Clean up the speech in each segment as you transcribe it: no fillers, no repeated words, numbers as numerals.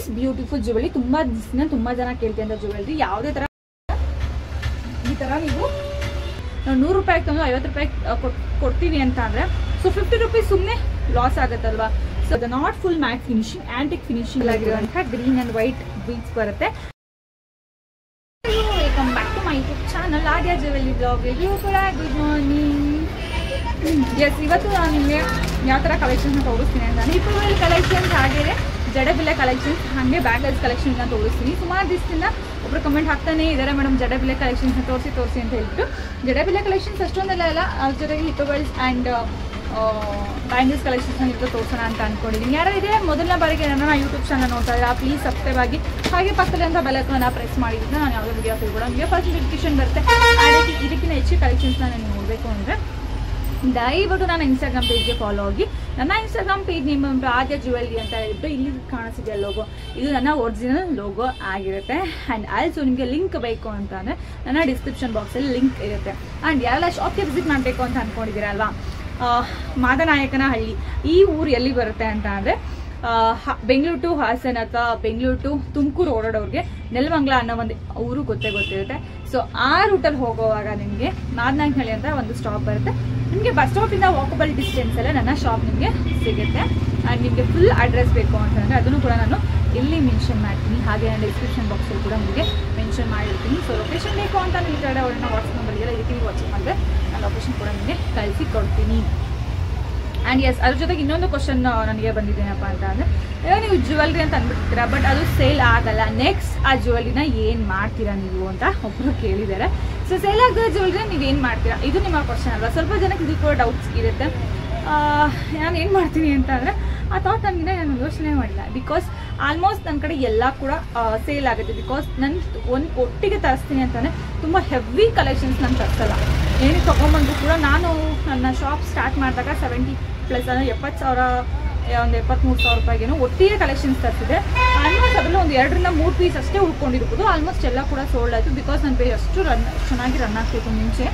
Nice beautiful jewellery. ತುಂಬಾ ಜನ ಕೇಳ್ತಿದ್ದ jewellery. ಯಾವುದೇ ತರ ಈ ತರ ನೀವು ನಾವು 100 ರೂಪಾಯಿ ತಂದು 50 ರೂಪಾಯಿ ಕೊಡ್ತೀವಿ ಅಂತ ಅಂದ್ರೆ ಸೊ 50 ರೂಪೀಸ್ ಸುಮ್ಮನೆ ಲಾಸ್ ಆಗುತ್ತಲ್ವಾ. So the not full matte finishing, antique finishing ಆಗಿರುವಂತಹ ಗ್ರೀನ್ ಅಂಡ್ ವೈಟ್ ಬೀಡ್ಸ್ ಬರುತ್ತೆ. Welcome back to my YouTube channel Aadya jewellery blog. Review ಕೂಡ ಗುಡ್ ಮಾರ್ನಿಂಗ್. ಎಸ್, ಇವತ್ತು ನಾನು ನಿಮಗೆ ಯಾವ ಥರ ಕಲೆಕ್ಷನ್ಸ್ನ ತೋರಿಸ್ತೀನಿ ಅಂತ. ಹಿಪ್ಪುವೇಲ್ ಕಲೆಕ್ಷನ್ಸ್, ಹಾಗೆ ಜಡೆಬಿಲೆ ಕಲೆಕ್ಷನ್ಸ್, ಹಾಗೆ ಬ್ಯಾಂಗಲ್ಸ್ ಕಲೆಕ್ಷನ್ಸ್ನ ತೋರಿಸ್ತೀನಿ. ಸುಮಾರು ದಿವಸದಿಂದ ಒಬ್ಬರು ಕಮೆಂಟ್ ಹಾಕ್ತಾನೆ ಇದ್ದಾರೆ, ಮೇಡಮ್ ಜಡೆಬಿಲೆ ಕಲೆಕ್ಷನ್ಸ್ನ ತೋರಿಸಿ ಅಂತ ಹೇಳ್ಬಿಟ್ಟು. ಜಡೆಬಿಲೆ ಕಲೆಕ್ಷನ್ಸ್ ಅಷ್ಟೊಂದೆಲ್ಲ ಇಲ್ಲ, ಅದ್ರ ಜೊತೆಗೆ ಹಿಪ್ಪುವೇಲ್ಸ್ ಆ್ಯಂಡ್ ಬ್ಯಾಂಗಲ್ಸ್ ಕಲೆಕ್ಷನ್ಸ್ನ ನಿಮಗೆ ತೋರಿಸೋಣ ಅಂತ ಅಂದ್ಕೊಂಡಿದ್ದೀನಿ. ಯಾರಿದೆ ಮೊದಲನೇ ಬಾರಿಗೆ ನನ್ನ ಯೂಟ್ಯೂಬ್ ಚಾನಲ್ ನೋಡ್ತಾ ಇದ್ದಾರೆ, ಪ್ಲೀಸ್ ಸಬ್ಸ್ಕ್ರೈಬ್ ಆಗಿ, ಹಾಗೆ ಪಕ್ಕದಲ್ಲಿ ಬೆಲ್ ಐಕಾನ್ನ ಪ್ರೆಸ್ ಮಾಡಿದ್ರೆ ನಾನು ಯಾವುದೇ ವಿಡಿಯೋ ಕೂಡ ನಿಮಗೆ ಫಸ್ಟ್ ನೋಟಿಫಿಕೇಶನ್ ಬರುತ್ತೆ. ಇದಕ್ಕಿಂತ ಹೆಚ್ಚು ಕಲೆಕ್ಷನ್ಸ್ನ ನಾನು ನೋಡಬೇಕು ಅಂದರೆ ದಯವಿಟ್ಟು ನನ್ನ ಇನ್ಸ್ಟಾಗ್ರಾಮ್ ಪೇಜ್ಗೆ ಫಾಲೋ ಆಗಿ. ನನ್ನ ಇನ್ಸ್ಟಾಗ್ರಾಮ್ ಪೇಜ್ ನೇಮ್ ಬಂದು ಆದ್ಯಾ ಜ್ಯುವೆಲ್ರಿ ಅಂತ ಹೇಳ್ಬಿಟ್ಟು ಇಲ್ಲಿ ಕಾಣಿಸಿದೆ ಲೋಗೋ. ಇದು ನನ್ನ ಒರಿಜಿನಲ್ ಲೋಗೋ ಆಗಿರುತ್ತೆ. ಆ್ಯಂಡ್ ಆಲ್ಸೋ ನಿಮಗೆ ಲಿಂಕ್ ಬೇಕು ಅಂತ ಅಂದರೆ ನನ್ನ ಡಿಸ್ಕ್ರಿಪ್ಷನ್ ಬಾಕ್ಸಲ್ಲಿ ಲಿಂಕ್ ಇರುತ್ತೆ. ಆ್ಯಂಡ್ ಯಾರೆಲ್ಲ ಶಾಪ್ಗೆ ವಿಸಿಟ್ ಮಾಡಬೇಕು ಅಂತ ಅಂದ್ಕೊಂಡಿದ್ದೀರಾ ಅಲ್ವಾ, ಮಾದನಾಯಕನಹಳ್ಳಿ ಈ ಊರು ಎಲ್ಲಿ ಬರುತ್ತೆ ಅಂತ ಅಂದರೆ ಬೆಂಗಳೂರು ಟು ಹಾಸನ ಅಥವಾ ಬೆಂಗಳೂರು ಟು ತುಮಕೂರು ಓಡಾಡೋರಿಗೆ ನೆಲಮಂಗಲ ಅನ್ನೋ ಒಂದು ಊರು ಗೊತ್ತಿರುತ್ತೆ. ಸೊ ಆ ರೂಟಲ್ಲಿ ಹೋಗೋವಾಗ ನಿಮಗೆ ಮಾದನಾಯಕನಹಳ್ಳಿ ಅಂತ ಒಂದು ಸ್ಟಾಪ್ ಬರುತ್ತೆ. ನಿಮಗೆ ಬಸ್ ಸ್ಟಾಪಿಂದ ವಾಕಬಲ್ ಡಿಸ್ಟೆನ್ಸ್ ಎಲ್ಲ ನನ್ನ ಶಾಪ್ ನಿಮಗೆ ಸಿಗುತ್ತೆ. ಆ್ಯಂಡ್ ನಿಮಗೆ ಫುಲ್ ಅಡ್ರೆಸ್ ಬೇಕು ಅಂತಂದರೆ ಅದನ್ನು ಕೂಡ ನಾನು ಇಲ್ಲಿ ಮೆನ್ಷನ್ ಮಾಡ್ತೀನಿ, ಹಾಗೆ ನಾನು ಡಿಸ್ಕ್ರಿಪ್ಷನ್ ಬಾಕ್ಸಲ್ಲಿ ಕೂಡ ನಿಮಗೆ ಮೆನ್ಷನ್ ಮಾಡಿರ್ತೀನಿ. ಸೊ ಲೊಕೇಶನ್ ಬೇಕು ಅಂತ ನೀವು ಕಡೆ ಅವ್ರನ್ನ ವಾಟ್ಸಪ್ ನಂಬರ್ಗೆಲ್ಲ ಇದಕ್ಕೆ ವಾಟ್ಸಪ್ ಮಾಡಿದ್ರೆ ನಾನು ಲೊಕೇಶನ್ ಕೂಡ ನಿಮಗೆ ಕಳಿಸಿ ಕೊಡ್ತೀನಿ. ಆ್ಯಂಡ್ ಎಸ್, ಅದ್ರ ಜೊತೆಗೆ ಇನ್ನೊಂದು ಕ್ವಶನ್ ನನಗೆ ಬಂದಿದ್ದೇನಪ್ಪ ಅಂತ ಅಂದರೆ, ನೀವು ಜ್ಯುವೆಲ್ರಿ ಅಂತ ಅಂದ್ಬಿಡ್ತೀರಾ, ಬಟ್ ಅದು ಸೇಲ್ ಆಗಲ್ಲ, ನೆಕ್ಸ್ಟ್ ಆ ಜ್ಯುವೆಲ್ರಿನ ಏನು ಮಾಡ್ತೀರಾ ನೀವು ಅಂತ ಒಬ್ಬರು ಕೇಳಿದ್ದಾರೆ. ಸೊ ಸೇಲ್ ಆಗೋ ಜ್ಯುವೆಲ್ರಿನ ನೀವೇನು ಮಾಡ್ತೀರಾ, ಇದು ನಿಮ್ಮ ಕ್ವಶನ್ ಅಲ್ವಾ. ಸ್ವಲ್ಪ ಜನಕ್ಕೆ ಇದು ಕೂಡ ಡೌಟ್ಸ್ ಇರುತ್ತೆ. ನಾನು ಏನು ಮಾಡ್ತೀನಿ ಅಂತ ಅಂದರೆ ಆ ಥಾಟ್ ನನಗೆ ನಾನು ಯೋಚನೆ ಮಾಡಿಲ್ಲ. ಬಿಕಾಸ್ ಆಲ್ಮೋಸ್ಟ್ ನನ್ನ ಕಡೆ ಎಲ್ಲ ಕೂಡ ಸೇಲ್ ಆಗುತ್ತೆ. ಬಿಕಾಸ್ ನಾನು ಒಂದು ಒಟ್ಟಿಗೆ ತರಿಸ್ತೀನಿ ಅಂತಂದರೆ ತುಂಬ ಹೆವಿ ಕಲೆಕ್ಷನ್ಸ್ ನಾನು ತರಿಸಲ್ಲ. ಏನಕ್ಕೆ ತೊಗೊಂಬಂದು ಕೂಡ ನಾನು ನನ್ನ ಶಾಪ್ ಸ್ಟಾರ್ಟ್ ಮಾಡಿದಾಗ 70+ ಅಂದರೆ 70,000 ಒಂದು 73,000 ರೂಪಾಯಿಗೇನು ಒಟ್ಟಿಗೆ ಕಲೆಕ್ಷನ್ಸ್ ತರಿಸಿದೆ. ಆಲ್ಮೋಸ್ಟ್ ಅದರಲ್ಲಿ ಒಂದು 2 ರಿಂದ 3 ಪೀಸ್ ಅಷ್ಟೇ ಉಳ್ಕೊಂಡಿರ್ಬೋದು. ಆಲ್ಮೋಸ್ಟ್ ಎಲ್ಲ ಕೂಡ ಸೋಲ್ಡ್ ಆಯಿತು. ಬಿಕಾಸ್ ನನ್ನ ಪೇಜ್ ಅಷ್ಟು ಚೆನ್ನಾಗಿ ರನ್ ಆಗ್ತಿತ್ತು ಮುಂಚೆ.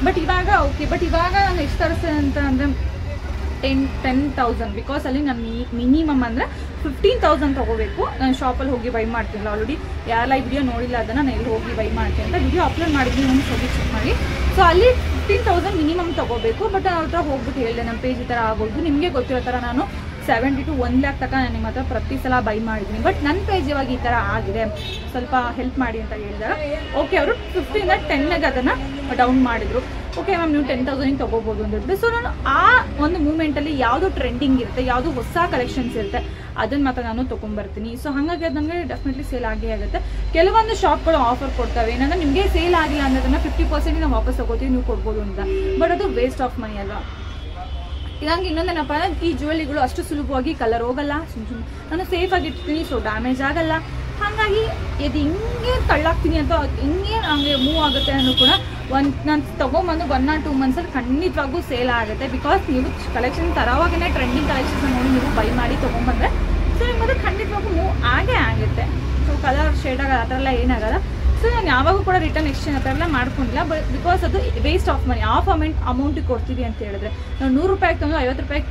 ಬಟ್ ಇವಾಗ ಓಕೆ, ಬಟ್ ಇವಾಗ ನಾನು ಎಷ್ಟು ತರಿಸಿದೆ ಅಂತ ಅಂದರೆ 10,000. ಬಿಕಾಸ್ ಅಲ್ಲಿ ನಾನು ಮಿನಿಮಮ್ ಅಂದರೆ 15,000 ತೊಗೋಬೇಕು. ನಾನು ಶಾಪಲ್ಲಿ ಹೋಗಿ ಬೈ ಮಾಡ್ತೀನಲ್ಲ, ಆಲ್ರೆಡಿ ಯಾರೆಲ್ಲ ಈ ವಿಡಿಯೋ ನೋಡಿಲ್ಲ ಅದನ್ನು ನಾನು ಎಲ್ಲಿ ಹೋಗಿ ಬೈ ಮಾಡ್ತೀನಿ ಅಂತ ವಿಡಿಯೋ ಅಪ್ಲೋಡ್ ಮಾಡಿದ್ದೀನಿ, ಒಂದು ಹೋಗಿ ಚೆಕ್ ಮಾಡಿ. ಸೊ ಅಲ್ಲಿ 15,000 ಮಿನಿಮಮ್ ತೊಗೋಬೇಕು. ಬಟ್ ಅವ್ರ ಹತ್ರ ಹೋಗ್ಬಿಟ್ಟು ಹೇಳಿದೆ ನಮ್ಮ ಪೇಜ್ ಈ ಥರ ಆಗೋದು, ನಿಮಗೆ ಗೊತ್ತಿರೋ ಥರ ನಾನು 70 to 1 lakh ತನಕ ನಾನು ನಿಮ್ಮ ಹತ್ರ ಪ್ರತಿ ಸಲ ಬೈ ಮಾಡಿದ್ದೀನಿ. ಬಟ್ ನನ್ನ ಪೇಜ್ ಇವಾಗ ಈ ಥರ ಆಗಿದೆ, ಸ್ವಲ್ಪ ಹೆಲ್ಪ್ ಮಾಡಿ ಅಂತ ಹೇಳಿದಾಗ ಓಕೆ, ಅವರು 15 ಇಂದ 10ಗೆ ಅದನ್ನು ಡೌನ್ ಮಾಡಿದರು. ಓಕೆ ಮ್ಯಾಮ್, ನೀವು 10,000 ತೊಗೋಬೋದು ಅಂತ ಹೇಳ್ಬಿಟ್ಟು. ಸೊ ನಾನು ಆ ಒಂದು ಮೂಮೆಂಟಲ್ಲಿ ಯಾವುದು ಟ್ರೆಂಡಿಂಗ್ ಇರುತ್ತೆ, ಯಾವುದು ಹೊಸ ಕಲೆಕ್ಷನ್ಸ್ ಇರುತ್ತೆ ಅದನ್ನು ಮಾತ್ರ ನಾನು ತೊಗೊಂಬರ್ತೀನಿ. ಸೊ ಹಾಗಾಗಿ ಅದು ನನಗೆ ಡೆಫಿನೆಟ್ಲಿ ಸೇಲ್ ಆಗೇ ಆಗುತ್ತೆ. ಕೆಲವೊಂದು ಶಾಪ್ಗಳು ಆಫರ್ ಕೊಡ್ತವೆ, ಏನಂದರೆ ನಿಮಗೆ ಸೇಲ್ ಆಗಿಲ್ಲ ಅನ್ನೋದನ್ನು 50% ನಾವು ವಾಪಸ್ ತೊಗೋತೀವಿ, ನೀವು ಕೊಡ್ಬೋದು ಅಂತ. ಬಟ್ ಅದು ವೇಸ್ಟ್ ಆಫ್ ಮನಿ ಅಲ್ವಾ. ಇದಂಗೆ ಇನ್ನೊಂದೇನಪ್ಪ, ಈ ಜ್ಯುವೆಲ್ರಿಗಳು ಅಷ್ಟು ಸುಲಭವಾಗಿ ಕಲರ್ ಹೋಗಲ್ಲ, ನಾನು ಸೇಫಾಗಿ ಇಡ್ತೀನಿ, ಸೊ ಡ್ಯಾಮೇಜ್ ಆಗಲ್ಲ. ಹಾಗಾಗಿ ಇದು ಹಿಂಗೆ ತಳ್ಳಾಕ್ತೀನಿ ಅಂತ ಹಿಂಗೆ ಹಂಗೆ ಮೂವ್ ಆಗುತ್ತೆ ಅನ್ನೋ ಕೂಡ ನಾನು ತೊಗೊಂಬಂದು 1 or 2 ಮಂತ್ಸಲ್ಲಿ ಖಂಡಿತವಾಗೂ ಸೇಲ್ ಆಗುತ್ತೆ. ಬಿಕಾಸ್ ನೀವು ಕಲೆಕ್ಷನ್ ತರೋವಾಗೇ ಟ್ರೆಂಡಿಂಗ್ ಕಲೆಕ್ಷನ್ಸ್ ನೋಡಿ ನೀವು ಬೈ ಮಾಡಿ ತೊಗೊಂಬಂದರೆ ಸೊ ನಿಮ್ಮದು ಖಂಡಿತವಾಗೂ ಮೂವ್ ಆಗೇ ಆಗುತ್ತೆ. ಸೊ ಕಲರ್ ಶೇಡ್ ಆಗಲ್ಲ, ಆ ಥರ ಎಲ್ಲ ಏನಾಗಲ್ಲ. ಸೊ ನಾನು ಯಾವಾಗೂ ಕೂಡ ರಿಟರ್ನ್ ಎಕ್ಸ್ಚೇಂಜ್ ಆ ಥರ ಎಲ್ಲ ಮಾಡ್ಕೊಂಡಿಲ್ಲ. ಬಟ್ ಬಿಕಾಸ್ ಅದು ವೇಸ್ಟ್ ಆಫ್ ಮನಿ. ಆಫ್ ಅಮೌಂಟಿಗೆ ಕೊಡ್ತೀವಿ ಅಂತ ಹೇಳಿದ್ರೆ, ನಾವು 100 ರೂಪಾಯಿ ತಂದು 50 ರೂಪಾಯಿ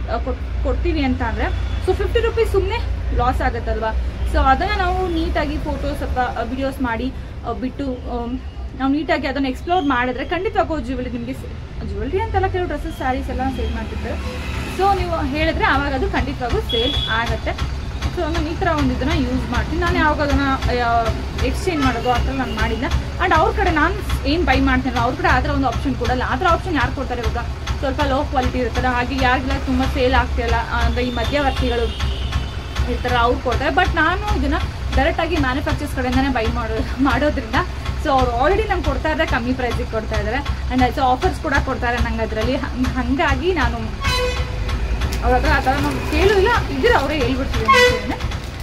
ಕೊಡ್ತೀವಿ ಅಂತ ಅಂದರೆ ಸೊ 50 ರೂಪೀಸ್ ಸುಮ್ಮನೆ ಲಾಸ್ ಆಗುತ್ತಲ್ವಾ. ಸೊ ಅದನ್ನು ನಾವು ನೀಟಾಗಿ ಫೋಟೋಸ್ ಅಥವಾ ವಿಡಿಯೋಸ್ ಮಾಡಿ ಬಿಟ್ಟು ನಾವು ನೀಟಾಗಿ ಅದನ್ನು ಎಕ್ಸ್ಪ್ಲೋರ್ ಮಾಡಿದ್ರೆ ಖಂಡಿತವಾಗೂ ಜ್ಯುವೆಲ್ರಿ ಅಂತೆಲ್ಲ ಕೆಲವು ಡ್ರೆಸ್ಸಸ್, ಸ್ಯಾರೀಸ್ ಎಲ್ಲ ಸೇಲ್ ಮಾಡ್ತಿರ್ತಾರೆ. ಸೊ ನೀವು ಹೇಳಿದ್ರೆ ಆವಾಗ ಅದು ಖಂಡಿತವಾಗೂ ಸೇಲ್ ಆಗುತ್ತೆ. ಸೊ ನಾನು ಈ ಥರ ಒಂದು ಇದನ್ನು ಯೂಸ್ ಮಾಡ್ತೀನಿ. ನಾನು ಯಾವಾಗ ಅದನ್ನು ಎಕ್ಸ್ಚೇಂಜ್ ಮಾಡೋದು ಆ ಥರ ನಾನು ಮಾಡಿಲ್ಲ. ಆ್ಯಂಡ್ ಅವ್ರ ಕಡೆ ನಾನು ಏನು ಬೈ ಮಾಡ್ತೀನಲ್ಲ ಅವ್ರ ಕಡೆ ಆ ಥರ ಒಂದು ಆಪ್ಷನ್ ಕೊಡಲ್ಲ. ಆ ಥರ ಆಪ್ಷನ್ ಯಾರು ಕೊಡ್ತಾರೆ ಇವಾಗ, ಸ್ವಲ್ಪ ಲೋ ಕ್ವಾಲಿಟಿ ಇರ್ತಾರೆ, ಹಾಗೆ ಯಾರಿಗೆಲ್ಲ ತುಂಬ ಸೇಲ್ ಆಗ್ತಿರಲ್ಲ ಅಂದರೆ ಈ ಮಧ್ಯವರ್ತಿಗಳು ಇರ್ತಾರೆ, ಅವ್ರು ಕೊಡ್ತಾರೆ. ಬಟ್ ನಾನು ಇದನ್ನು ಡೈರೆಕ್ಟಾಗಿ ಮ್ಯಾನುಫ್ಯಾಕ್ಚರ್ಸ್ ಕಡೆಯಿಂದನೇ ಬೈ ಮಾಡೋದ್ರಿಂದ ಸೊ ಅವ್ರು ಆಲ್ರೆಡಿ ನಂಗೆ ಕೊಡ್ತಾ ಇದ್ದಾರೆ, ಕಮ್ಮಿ ಪ್ರೈಸಿಗೆ ಕೊಡ್ತಾ ಇದ್ದಾರೆ. ಆ್ಯಂಡ್ ಆಲ್ಸೋ ಆಫರ್ಸ್ ಕೂಡ ಕೊಡ್ತಾರೆ ನಂಗೆ ಅದರಲ್ಲಿ. ಹಾಗಾಗಿ ನಾನು ಅವ್ರ ಹತ್ರ ಆ ಥರ ನಾವು ಕೇಳು ಇಲ್ಲ ಇದ್ರೆ ಅವರೇ ಹೇಳ್ಬಿಡ್ತೀವಿ ಅಂತ.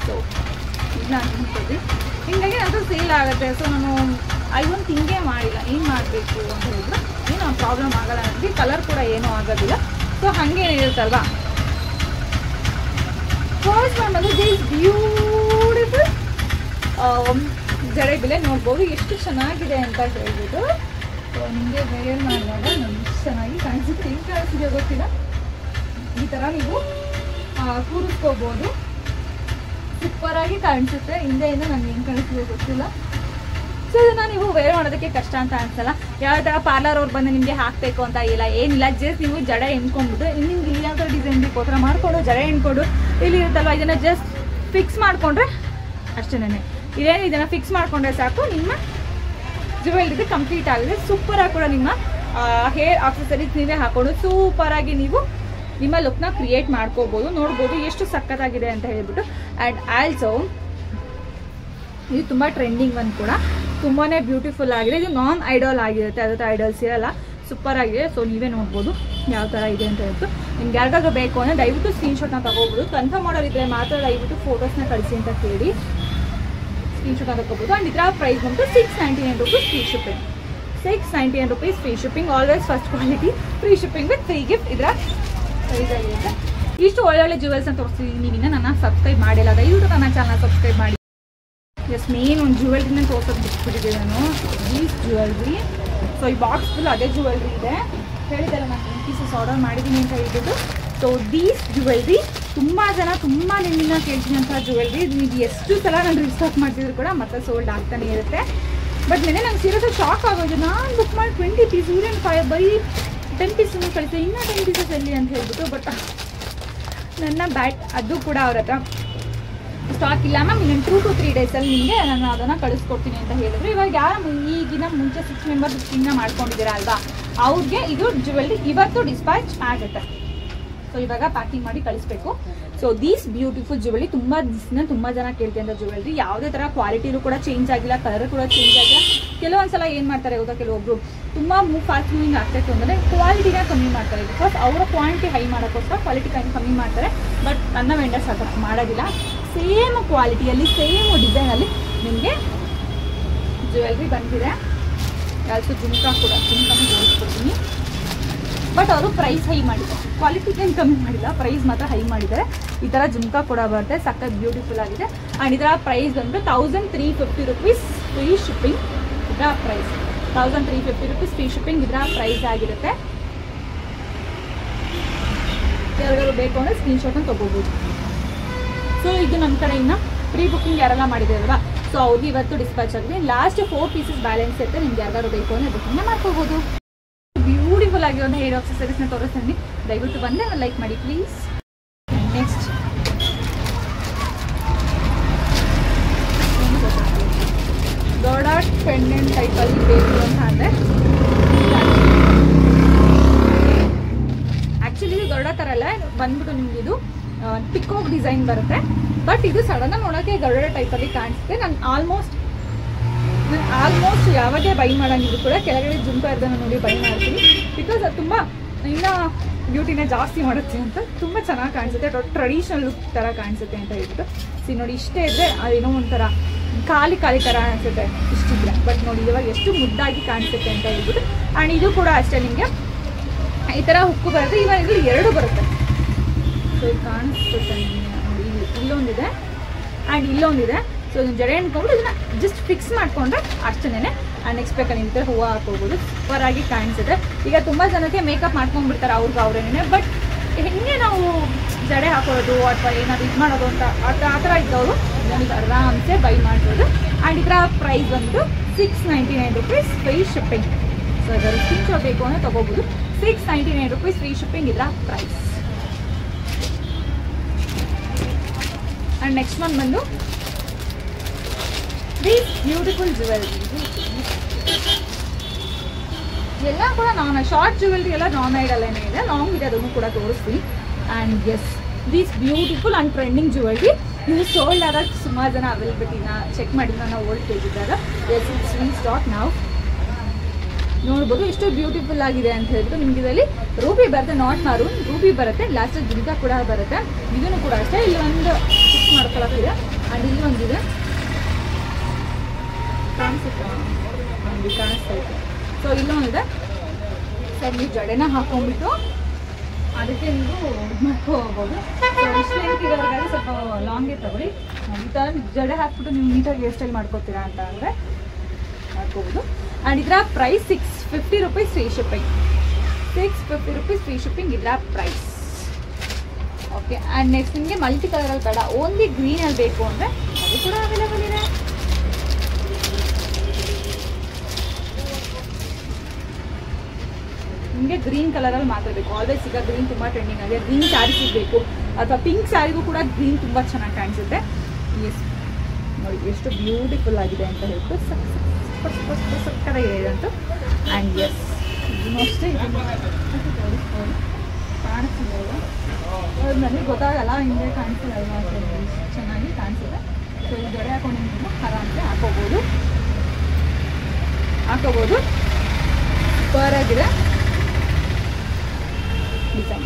ಸೊ ಇಲ್ಲ ಅನ್ಕೋತೀವಿ, ಹಿಂಗಾಗಿ ಅದು ಸೇಲ್ ಆಗುತ್ತೆ. ಸೊ ನಾನು ಐವೊಂದು ಹಿಂಗೆ ಮಾಡಿಲ್ಲ, ಏನು ಮಾಡಬೇಕು ಅಂತ ಹೇಳಿದ್ರೆ ಏನೋ ಪ್ರಾಬ್ಲಮ್ ಆಗಲ್ಲ ನನಗೆ, ಕಲರ್ ಕೂಡ ಏನೂ ಆಗೋದಿಲ್ಲ. ಸೊ ಹಾಗೆ ಇರುತ್ತಲ್ವಾ. ಫಸ್ಟ್ ಒನ್ ಬಂದು ದಿಸ್ ಬ್ಯೂಟಿಫುಲ್ ಜಡೆಬಿಲೆ ನೋಡ್ಬೋದು ಎಷ್ಟು ಚೆನ್ನಾಗಿದೆ ಅಂತ ಹೇಳ್ಬೋದು. ಸೊ ನಿಮಗೆ ವೇರ್ ಮಾಡಿದಾಗ ಎಷ್ಟು ಚೆನ್ನಾಗಿ ಕಾಣಿಸುತ್ತೆ, ಹೆಂಗೆ ಕಾಣಿಸಿದೆ ಗೊತ್ತಿಲ್ಲ. ಈ ಥರ ನೀವು ಕೂರಿಸ್ಕೋಬೋದು. ಸೂಪರ್ ಆಗಿ ಕಾಣಿಸುತ್ತೆ. ಹಿಂದೆಯಿಂದ ನನಗೆ ಹೆಂಗೆ ಕಾಣಿಸ್ತಿದೆ ಗೊತ್ತಿಲ್ಲ. ಸೊ ಇದನ್ನ ನೀವು ವೇರ್ ಮಾಡೋದಕ್ಕೆ ಕಷ್ಟ ಅಂತ ಅನ್ಸಲ್ಲ. ಯಾವ ಥರ ಪಾರ್ಲರ್ ಅವ್ರು ಬಂದು ನಿಮಗೆ ಹಾಕಬೇಕು ಅಂತ ಇಲ್ಲ, ಏನಿಲ್ಲ. ಜಸ್ಟ್ ನೀವು ಜಡೆ ಎಣ್ಕೊಂಡ್ಬಿಟ್ಟು ನಿಮ್ಗೆ ಇಲ್ಲಿ ಯಾವ ಥರ ಡಿಸೈನ್ ಬೇಕು ಆ ಥರ ಮಾಡಿಕೊಂಡು ಜಡೆ ಎಣ್ಕೊಂಡು ಇಲ್ಲಿ ಇರುತ್ತಲ್ವ ಇದನ್ನು ಜಸ್ಟ್ ಫಿಕ್ಸ್ ಮಾಡಿಕೊಂಡ್ರೆ ಅಷ್ಟೇನೆ. ಇದೇನು ಇದನ್ನು ಫಿಕ್ಸ್ ಮಾಡಿಕೊಂಡ್ರೆ ಸಾಕು, ನಿಮ್ಮ ಜ್ಯುವೆಲ್ರಿ ಕಂಪ್ಲೀಟ್ ಆಗಿದೆ. ಸೂಪರಾಗಿ ಕೂಡ ನಿಮ್ಮ ಹೇರ್ ಆಕ್ಸೆಸರೀಸ್ ನೀವೇ ಹಾಕೊಂಡು ಸೂಪರಾಗಿ ನೀವು ನಿಮ್ಮ ಲುಕ್ನ ಕ್ರಿಯೇಟ್ ಮಾಡ್ಕೋಬೋದು. ನೋಡ್ಬೋದು ಎಷ್ಟು ಸಖತ್ತಾಗಿದೆ ಅಂತ ಹೇಳ್ಬಿಟ್ಟು. ಆ್ಯಂಡ್ ಆಲ್ಸೋ ಇದು ತುಂಬ ಟ್ರೆಂಡಿಂಗ್ ಒಂದು ಕೂಡ, ತುಂಬಾ ಬ್ಯೂಟಿಫುಲ್ ಆಗಿದೆ. ಇದು ನಾನ್ ಐಡಲ್ ಆಗಿರುತ್ತೆ, ಅದರ ಐಡಲ್ಸ್ ಇರಲ್ಲ. ಸೂಪರ್ ಆಗಿದೆ. ಸೊ ನೀವೇ ನೋಡ್ಬೋದು ಯಾವ ಥರ ಇದೆ ಅಂತ ಹೇಳ್ಬಿಟ್ಟು. ನಿಮ್ಗೆ ಯಾರಿಗಾದ್ರೂ ಬೇಕು ಅಂದರೆ ದಯವಿಟ್ಟು ಸ್ಕ್ರೀನ್ಶಾಟ್ನ ತಗೋಬೋದು. ಕನ್ಫರ್ಮ್ ಮಾಡೋದಿದ್ರೆ ಮಾತ್ರ ದಯವಿಟ್ಟು ಫೋಟೋಸ್ನ ಕಳಿಸಿ ಅಂತ ಕೇಳಿ ಸ್ಕ್ರೀನ್ಶಾಟ್ನ ತಗೋಬೋದು. ಆ್ಯಂಡ್ ಇದರ ಪ್ರೈಸ್ ಬಂತು 699 rupees free shipping. 699 rupees free shipping. Always first quality, free shipping with free gift. ಇದರ ಪ್ರೈಸ್ ಆಗಿರುತ್ತೆ. ಇಷ್ಟು ಒಳ್ಳೊಳ್ಳೆ ಜ್ಯುವೆಲ್ಸ್ನ ತೋರಿಸ್ತೀನಿ. ನೀವಿನ್ನ ನನ್ನ ಸಬ್ಸ್ಕ್ರೈಬ್ ಮಾಡಿಲ್ಲ, ದಯವಿಟ್ಟು ನನ್ನ ಚಾನಲ್ ಸಬ್ಸ್ಕ್ರೈಬ್ ಮಾಡಿ. ಎಸ್, ಮೇನ್ ಒಂದು ಜ್ಯುವೆಲ್ರಿನ ತೋರ್ಸೋದು ಬಿಟ್ಬಿಟ್ಟಿದ್ದೆ ನಾನು. These jewellery. ಸೊ ಈ ಬಾಕ್ಸ್ ಫುಲ್ ಅದೇ ಜ್ಯುವೆಲ್ರಿ ಇದೆ. ಹೇಳಿದ್ದಲ್ಲ ನಾನು 10 pieces ಆರ್ಡರ್ ಮಾಡಿದ್ದೀನಿ ಅಂತ ಹೇಳ್ಬಿಟ್ಟು. ಸೊ ದೀಸ್ ಜ್ಯುವೆಲ್ರಿ ತುಂಬ ಜನ ತುಂಬ ನಿಮ್ಮಿಂದ ಕೇಳ್ತೀನಿ ಅಂತ ಜ್ಯುವೆಲ್ರಿ. ನೀವು ಎಷ್ಟು ಸಲ ನಾನು ರೀಸ್ಟಾಕ್ ಮಾಡ್ತಿದ್ರು ಕೂಡ ಮತ್ತೆ ಸೋಲ್ಡ್ ಆಗ್ತಾನೆ ಇರುತ್ತೆ. ಬಟ್ ನೆನೆ ನಂಗೆ ಸೀರಿಯಸ್ ಶಾಕ್ ಆಗೋದು. ನಾನು ಬುಕ್ ಮಾಡಿ 20 pieces, ಇವ್ರೇನು ಬರೀ 10 pieces ಕಳಿಸಿ, ಇನ್ನೂ 10 pieces ಎಲ್ಲಿ ಅಂತ ಹೇಳ್ಬಿಟ್ಟು. ಬಟ್ ನನ್ನ ಬ್ಯಾಟ್ ಅದು ಕೂಡ ಅವ್ರ ಹತ್ರ ಸ್ಟಾಕ್ ಇಲ್ಲ ಮ್ಯಾಮ್, ಇನ್ನೊಂದು 2 to 3 ಡೇಸಲ್ಲಿ ನಿಮಗೆ ನಾನು ಅದನ್ನು ಕಳಿಸ್ಕೊಡ್ತೀನಿ ಅಂತ ಹೇಳಿದ್ರು. ಇವಾಗ ಯಾರು ಈಗಿನ ಮುಂಚೆ 6 members ಬುಕ್ಕಿಂಗ್ನ ಮಾಡ್ಕೊಂಡಿದ್ದೀರಾ ಅಲ್ವಾ, ಅವ್ರಿಗೆ ಇದು ಜ್ಯುವೆಲ್ರಿ ಇವತ್ತು ಡಿಸ್ಪ್ಯಾಚ್ ಆಗುತ್ತೆ. ಸೊ ಇವಾಗ ಪ್ಯಾಕಿಂಗ್ ಮಾಡಿ ಕಳಿಸ್ಬೇಕು. ಸೊ ದೀಸ್ ಬ್ಯೂಟಿಫುಲ್ ಜ್ಯುವೆಲ್ರಿ ತುಂಬ ಜನ ಕೇಳ್ತಿದ್ದ ಜ್ಯುವೆಲ್ರಿ. ಯಾವುದೇ ಥರ ಕ್ವಾಲಿಟಿನೂ ಕೂಡ ಚೇಂಜ್ ಆಗಿಲ್ಲ, ಕಲರ್ ಕೂಡ ಚೇಂಜ್ ಆಗಿಲ್ಲ. ಕೆಲವೊಂದ್ಸಲ ಏನು ಮಾಡ್ತಾರೆ ಗೊತ್ತಾ, ಕೆಲವೊಬ್ರು ತುಂಬ ಫಾಸ್ಟ್ ಮೂವಿಂಗ್ ಆಗ್ತಾಯಿತ್ತು ಅಂದರೆ ಕ್ವಾಲಿಟಿನ ಕಮ್ಮಿ ಮಾಡ್ತಾರೆ. ಬಿಕಾಸ್ ಅವರ ಕ್ವಾಂಟಿಟಿ ಹೈ ಮಾಡೋಕ್ಕೋಸ್ಕರ ಕ್ವಾಲಿಟಿ ಕಮ್ಮಿ ಮಾಡ್ತಾರೆ. ಬಟ್ ನನ್ನ ವೆಂಡರ್ಸ್ ಆ ಥರ ಮಾಡೋದಿಲ್ಲ. ಸೇಮ್ ಕ್ವಾಲಿಟಿಯಲ್ಲಿ ಸೇಮ್ ಡಿಸೈನಲ್ಲಿ ನಿಮಗೆ ಜ್ಯುವೆಲ್ರಿ ಬಂದಿದೆ. ಆಲ್ಸೋ ಜುಮ್ಕಾ ಕೂಡ, ಜುಮ್ಕಾನು ತೋರಿಸ್ಕೊಡ್ತೀನಿ. ಬಟ್ ಅವರು ಪ್ರೈಸ್ ಹೈ ಮಾಡಿದ್ದಾರೆ, ಕ್ವಾಲಿಟಿ ಏನು ಕಮ್ಮಿ ಮಾಡಿಲ್ಲ, ಪ್ರೈಸ್ ಮಾತ್ರ ಹೈ ಮಾಡಿದ್ದಾರೆ. ಈ ಥರ ಜುಮ್ಕಾ ಕೂಡ ಬರುತ್ತೆ, ಸಖತ್ ಬ್ಯೂಟಿಫುಲ್ ಆಗಿದೆ. ಆ್ಯಂಡ್ ಇದರ ಪ್ರೈಸ್ ಬಂದು 1350 rupees ಫ್ರೀ ಶಿಪ್ಪಿಂಗ್. ಇದರ ಪ್ರೈಸ್ 1350 rupees ಫ್ರೀ ಶಿಪ್ಪಿಂಗ್ ಇದರ ಪ್ರೈಸ್ ಆಗಿರುತ್ತೆ. ಯಾರಿಗಾದ್ರು ಬೇಕು ಅಂದರೆ ಸ್ಕ್ರೀನ್ಶಾಟ್ನ ತೊಗೋಬೋದು. ಸೊ ಇದು ನಮ್ಮ ಕಡೆಯಿಂದ ಪ್ರೀ ಬುಕ್ಕಿಂಗ್ ಯಾರೆಲ್ಲ ಮಾಡಿದ್ದೀರಲ್ವಾ, ಸೊ ಅವ್ರಿಗೆ ಇವತ್ತು ಡಿಸ್ಪ್ಯಾಚ್ ಆಗಿದೆ. ಲಾಸ್ಟ್ 4 pieces ಬ್ಯಾಲೆನ್ಸ್ ಇರುತ್ತೆ. ನಿಮ್ಗೆ ಯಾರಿಗಾದ್ರು ಬೇಕು ಅಂದರೆ ಬುಕ್ಕಿಂಗ್ನ ಮಾಡ್ಕೋಬೋದು. ಬ್ಯೂಟಿಫುಲ್ ಆಗಿ ಒಂದು ಹೇರ್ ಆಕ್ಸೆಸರೀಸ್ನ ತೋರಿಸ್ತೀನಿ. ದಯವಿಟ್ಟು ಬಂದರೆ ಲೈಕ್ ಮಾಡಿ ಪ್ಲೀಸ್. ನೆಕ್ಸ್ಟ್ ದೊಡ್ಡ ಪೆಂಡೆಂಟ್ ಟೈಪಲ್ಲಿ ಬೇಕು ಅಂತ ಅಂದರೆ ಆ್ಯಕ್ಚುಲಿ ಇದು ದೊಡ್ಡ ಥರ ಅಲ್ಲ, ಬಂದ್ಬಿಟ್ಟು ನಿಮ್ಗೆ ಇದು ಪಿಕಾಕ್ ಡಿಸೈನ್ ಬರುತ್ತೆ. ಬಟ್ ಇದು ಸಡನ್ ನೋಡೋಕ್ಕೆ ದೊಡ್ಡ ಟೈಪಲ್ಲಿ ಕಾಣಿಸುತ್ತೆ. ನಾನು ಆಲ್ಮೋಸ್ಟ್ ಯಾವಾಗೇ ಬೈ ಮಾಡೋಂಗಿದ್ರು ಕೂಡ ಕೆಳಗಡೆ ಜುಮ್ಕಾ ಇರೋದನ್ನು ನೋಡಿ ಬೈ ಮಾಡ್ತೀನಿ. ಬಿಕಾಸ್ ಅದು ತುಂಬ ಇನ್ನೂ ಬ್ಯೂಟಿನ ಜಾಸ್ತಿ ಮಾಡುತ್ತೆ ಅಂತ. ತುಂಬ ಚೆನ್ನಾಗಿ ಕಾಣಿಸುತ್ತೆ, ಟ್ರೆಡಿಷನಲ್ ಲುಕ್ ಥರ ಕಾಣಿಸುತ್ತೆ ಅಂತ ಹೇಳ್ಬಿಟ್ಟು. ನೋಡಿ ಇಷ್ಟೇ ಇದ್ದರೆ ಅದೇನೋ ಒಂಥರ ಖಾಲಿ ಥರ ಅನಿಸುತ್ತೆ ಇಷ್ಟಿದ್ರೆ. ಬಟ್ ನೋಡಿ ಇವಾಗ ಎಷ್ಟು ಮುದ್ದಾಗಿ ಕಾಣಿಸುತ್ತೆ ಅಂತ ಹೇಳ್ಬಿಟ್ಟು. ಆ್ಯಂಡ್ ಇದು ಕೂಡ ಅಷ್ಟೇ, ನಿಮಗೆ ಈ ಥರ ಹುಕ್ಕು ಬರುತ್ತೆ. ಇವಾಗ ಇಲ್ಲಿ 2 ಬರುತ್ತೆ. ಸೊ ಇದು ಕಾಣಿಸ್ಬಿಡುತ್ತೆ ನೋಡಿ, ಇಲ್ಲೊಂದಿದೆ ಆ್ಯಂಡ್ ಇಲ್ಲೊಂದಿದೆ. ಸೊ ನೀವು ಜಡೆ ಅಂದ್ಕೊಂಡು ಇದನ್ನು ಜಸ್ಟ್ ಫಿಕ್ಸ್ ಮಾಡಿಕೊಂಡ್ರೆ ಅಷ್ಟೇನೆ. ಆ್ಯಂಡ್ ನೆಕ್ಸ್ಟ್ ಬೇಕಾದ್ರೆ ನೀವು ಈ ಥರ ಹೂವು ಹಾಕೋಬೋದು, ಸೂಪರಾಗಿ ಕಾಣಿಸುತ್ತೆ. ಈಗ ತುಂಬ ಜನಕ್ಕೆ ಮೇಕಪ್ ಮಾಡ್ಕೊಂಡ್ಬಿಡ್ತಾರೆ ಅವ್ರೇನೇ. ಬಟ್ ಹೆಂಗೆ ನಾವು ಜಡೆ ಹಾಕೋದು ಅಥವಾ ಏನಾದ್ರು ಇದು ಮಾಡೋದು ಅಂತ ಆ ಥರ ಇದ್ದವರು ನನಗೆ ಆರಾಮ್ಸೆ ಬೈ ಮಾಡ್ಬೋದು. ಆ್ಯಂಡ್ ಇದರ ಪ್ರೈಸ್ ಬಂದು 699 rupees ಫ್ರೀ ಶಿಪ್ಪಿಂಗ್. ಸೊ ಇದರ ಸ್ಕ್ರೀನ್ಶಾಟ್ ಬೇಕು ಅಂದರೆ ತೊಗೋಬೋದು. 699 rupees ಫ್ರೀ ಶಿಪ್ಪಿಂಗ್ ಇದರ ಪ್ರೈಸ್. ಆ್ಯಂಡ್ ನೆಕ್ಸ್ಟ್ ಒನ್ ಬಂದು ದೀಸ್ ಬ್ಯೂಟಿಫುಲ್ ಜ್ಯುವೆಲ್ರಿ. ಎಲ್ಲ ಕೂಡ ಶಾರ್ಟ್ ಜ್ಯುವೆಲ್ರಿ ಎಲ್ಲ ನಾನ್ ಐಡಲ್ಲೇನೇ ಇದೆ, ಲಾಂಗ್ ಇದೆ, ಅದನ್ನು ಕೂಡ ತೋರಿಸ್ತೀನಿ. And yes, these beautiful and trending jewellery ಇದು ಸೋಲ್ಡ್ ಆದಾಗ ಸುಮಾರು ಜನ ಅವೈಲಬಿಲಿಟಿನ ಚೆಕ್ ಮಾಡಿದ್ರೆ ನಾವು ಓಲ್ಡ್ ಪೇಜ್ ಇದ್ದಾಗ. ಎಸ್, ಇಟ್ಸ್ ರೀ ಸ್ಟಾಕ್ ನಾವು ನೋಡ್ಬೋದು ಎಷ್ಟು ಬ್ಯೂಟಿಫುಲ್ ಆಗಿದೆ ಅಂತ ಹೇಳ್ಬಿಟ್ಟು. ನಿಮ್ಗೆ ಇದರಲ್ಲಿ ರೂಬಿ ಬರುತ್ತೆ, ನಾಟ್ ಮಾರೂನ್ ರೂಬಿ ಬರುತ್ತೆ, ಲಾಸ್ಟಲ್ಲಿ ಜುಮ್ಕಾ ಕೂಡ ಬರುತ್ತೆ. ಇದನ್ನು ಕೂಡ ಅಷ್ಟೇ, ಇಲ್ಲಿ ಒಂದು ಫಿಕ್ಸ್ ಮಾಡ್ಕೊಳ್ಳೋಕ್ಕಿದೆ. ಆ್ಯಂಡ್ ಇಲ್ಲಿ ಒಂದಿದೆ ಕಾಣಿಸುತ್ತೆ, ಕಾಣಿಸ್ತಾ ಇತ್ತು. ಸೊ ಇಲ್ಲೊಂದಿದೆ. ಸರ್ ನೀವು ಜಡೆನ ಹಾಕೊಂಡ್ಬಿಟ್ಟು ಅದಕ್ಕೆ ನೀವು ಇದು ಮಾಡ್ಕೋಬೋದು. ಇರೋದ್ರಾಗ ಸ್ವಲ್ಪ ಲಾಂಗೇ ತಗೊಳ್ಳಿ. ಈ ಥರ ಜಡೆ ಹಾಕ್ಬಿಟ್ಟು ನೀವು ನೀಟಾಗಿ ಹೇರ್ ಸ್ಟೈಲ್ ಮಾಡ್ಕೋತೀರಾ ಅಂತ ಅಂದರೆ ಮಾಡ್ಕೋಬೋದು. ಆ್ಯಂಡ್ ಇದರ price 650 rupees free shipping. 650 rupees free shipping ಇದರ ಪ್ರೈಸ್. ಓಕೆ. ಆ್ಯಂಡ್ ನೆಕ್ಸ್ಟ್ ನಿಮಗೆ ಮಲ್ಟಿ ಕಲರಲ್ಲಿ ಬೇಡ, ಓನ್ಲಿ ಗ್ರೀನಲ್ಲಿ ಬೇಕು ಅಂದರೆ ಅದು ಕೂಡ ಅವೈಲೇಬಲ್ ಇದೆ. ನಿಮಗೆ ಗ್ರೀನ್ ಕಲರಲ್ಲಿ ಮಾತ್ರ ಬೇಕು. ಆಲ್ವೇಸ್ ಈಗ ಗ್ರೀನ್ ತುಂಬ ಟ್ರೆಂಡಿಂಗ್ ಆಗಿದೆ. ಗ್ರೀನ್ ಸ್ಯಾರಿ ಸಿಗಬೇಕು ಅಥವಾ ಪಿಂಕ್ ಸ್ಯಾರಿಗೂ ಕೂಡ ಗ್ರೀನ್ ತುಂಬ ಚೆನ್ನಾಗಿ ಕಾಣಿಸುತ್ತೆ. ಎಸ್ ನೋಡಿ ಎಷ್ಟು ಬ್ಯೂಟಿಫುಲ್ ಆಗಿದೆ ಅಂತ ಹೇಳ್ಬಿಟ್ಟು ಸಕ್ಕತ್ತಾಗಿದೆ ಇದಂತೂ. ಆ್ಯಂಡ್ ಎಸ್ ಇದನ್ನು ಅಷ್ಟೇ ಕಾಣಿಸ್ತಿದೆ. ನನಗೆ ಗೊತ್ತಾಗಲ್ಲ, ಹಿಂಗೆ ಕಾಣಿಸ್ತಿದೆ ಅಲ್ವಾ, ಚೆನ್ನಾಗಿ ಕಾಣಿಸಿದೆ. ಸೊ ಈ ಜಡೆ ಹಾಕೊಂಡು ನೀವು ಆರಾಮಸೆ ಹಾಕೋಬೋದು. ಸೂಪರ್ ಆಗಿದೆ ಡಿಸೈನ್.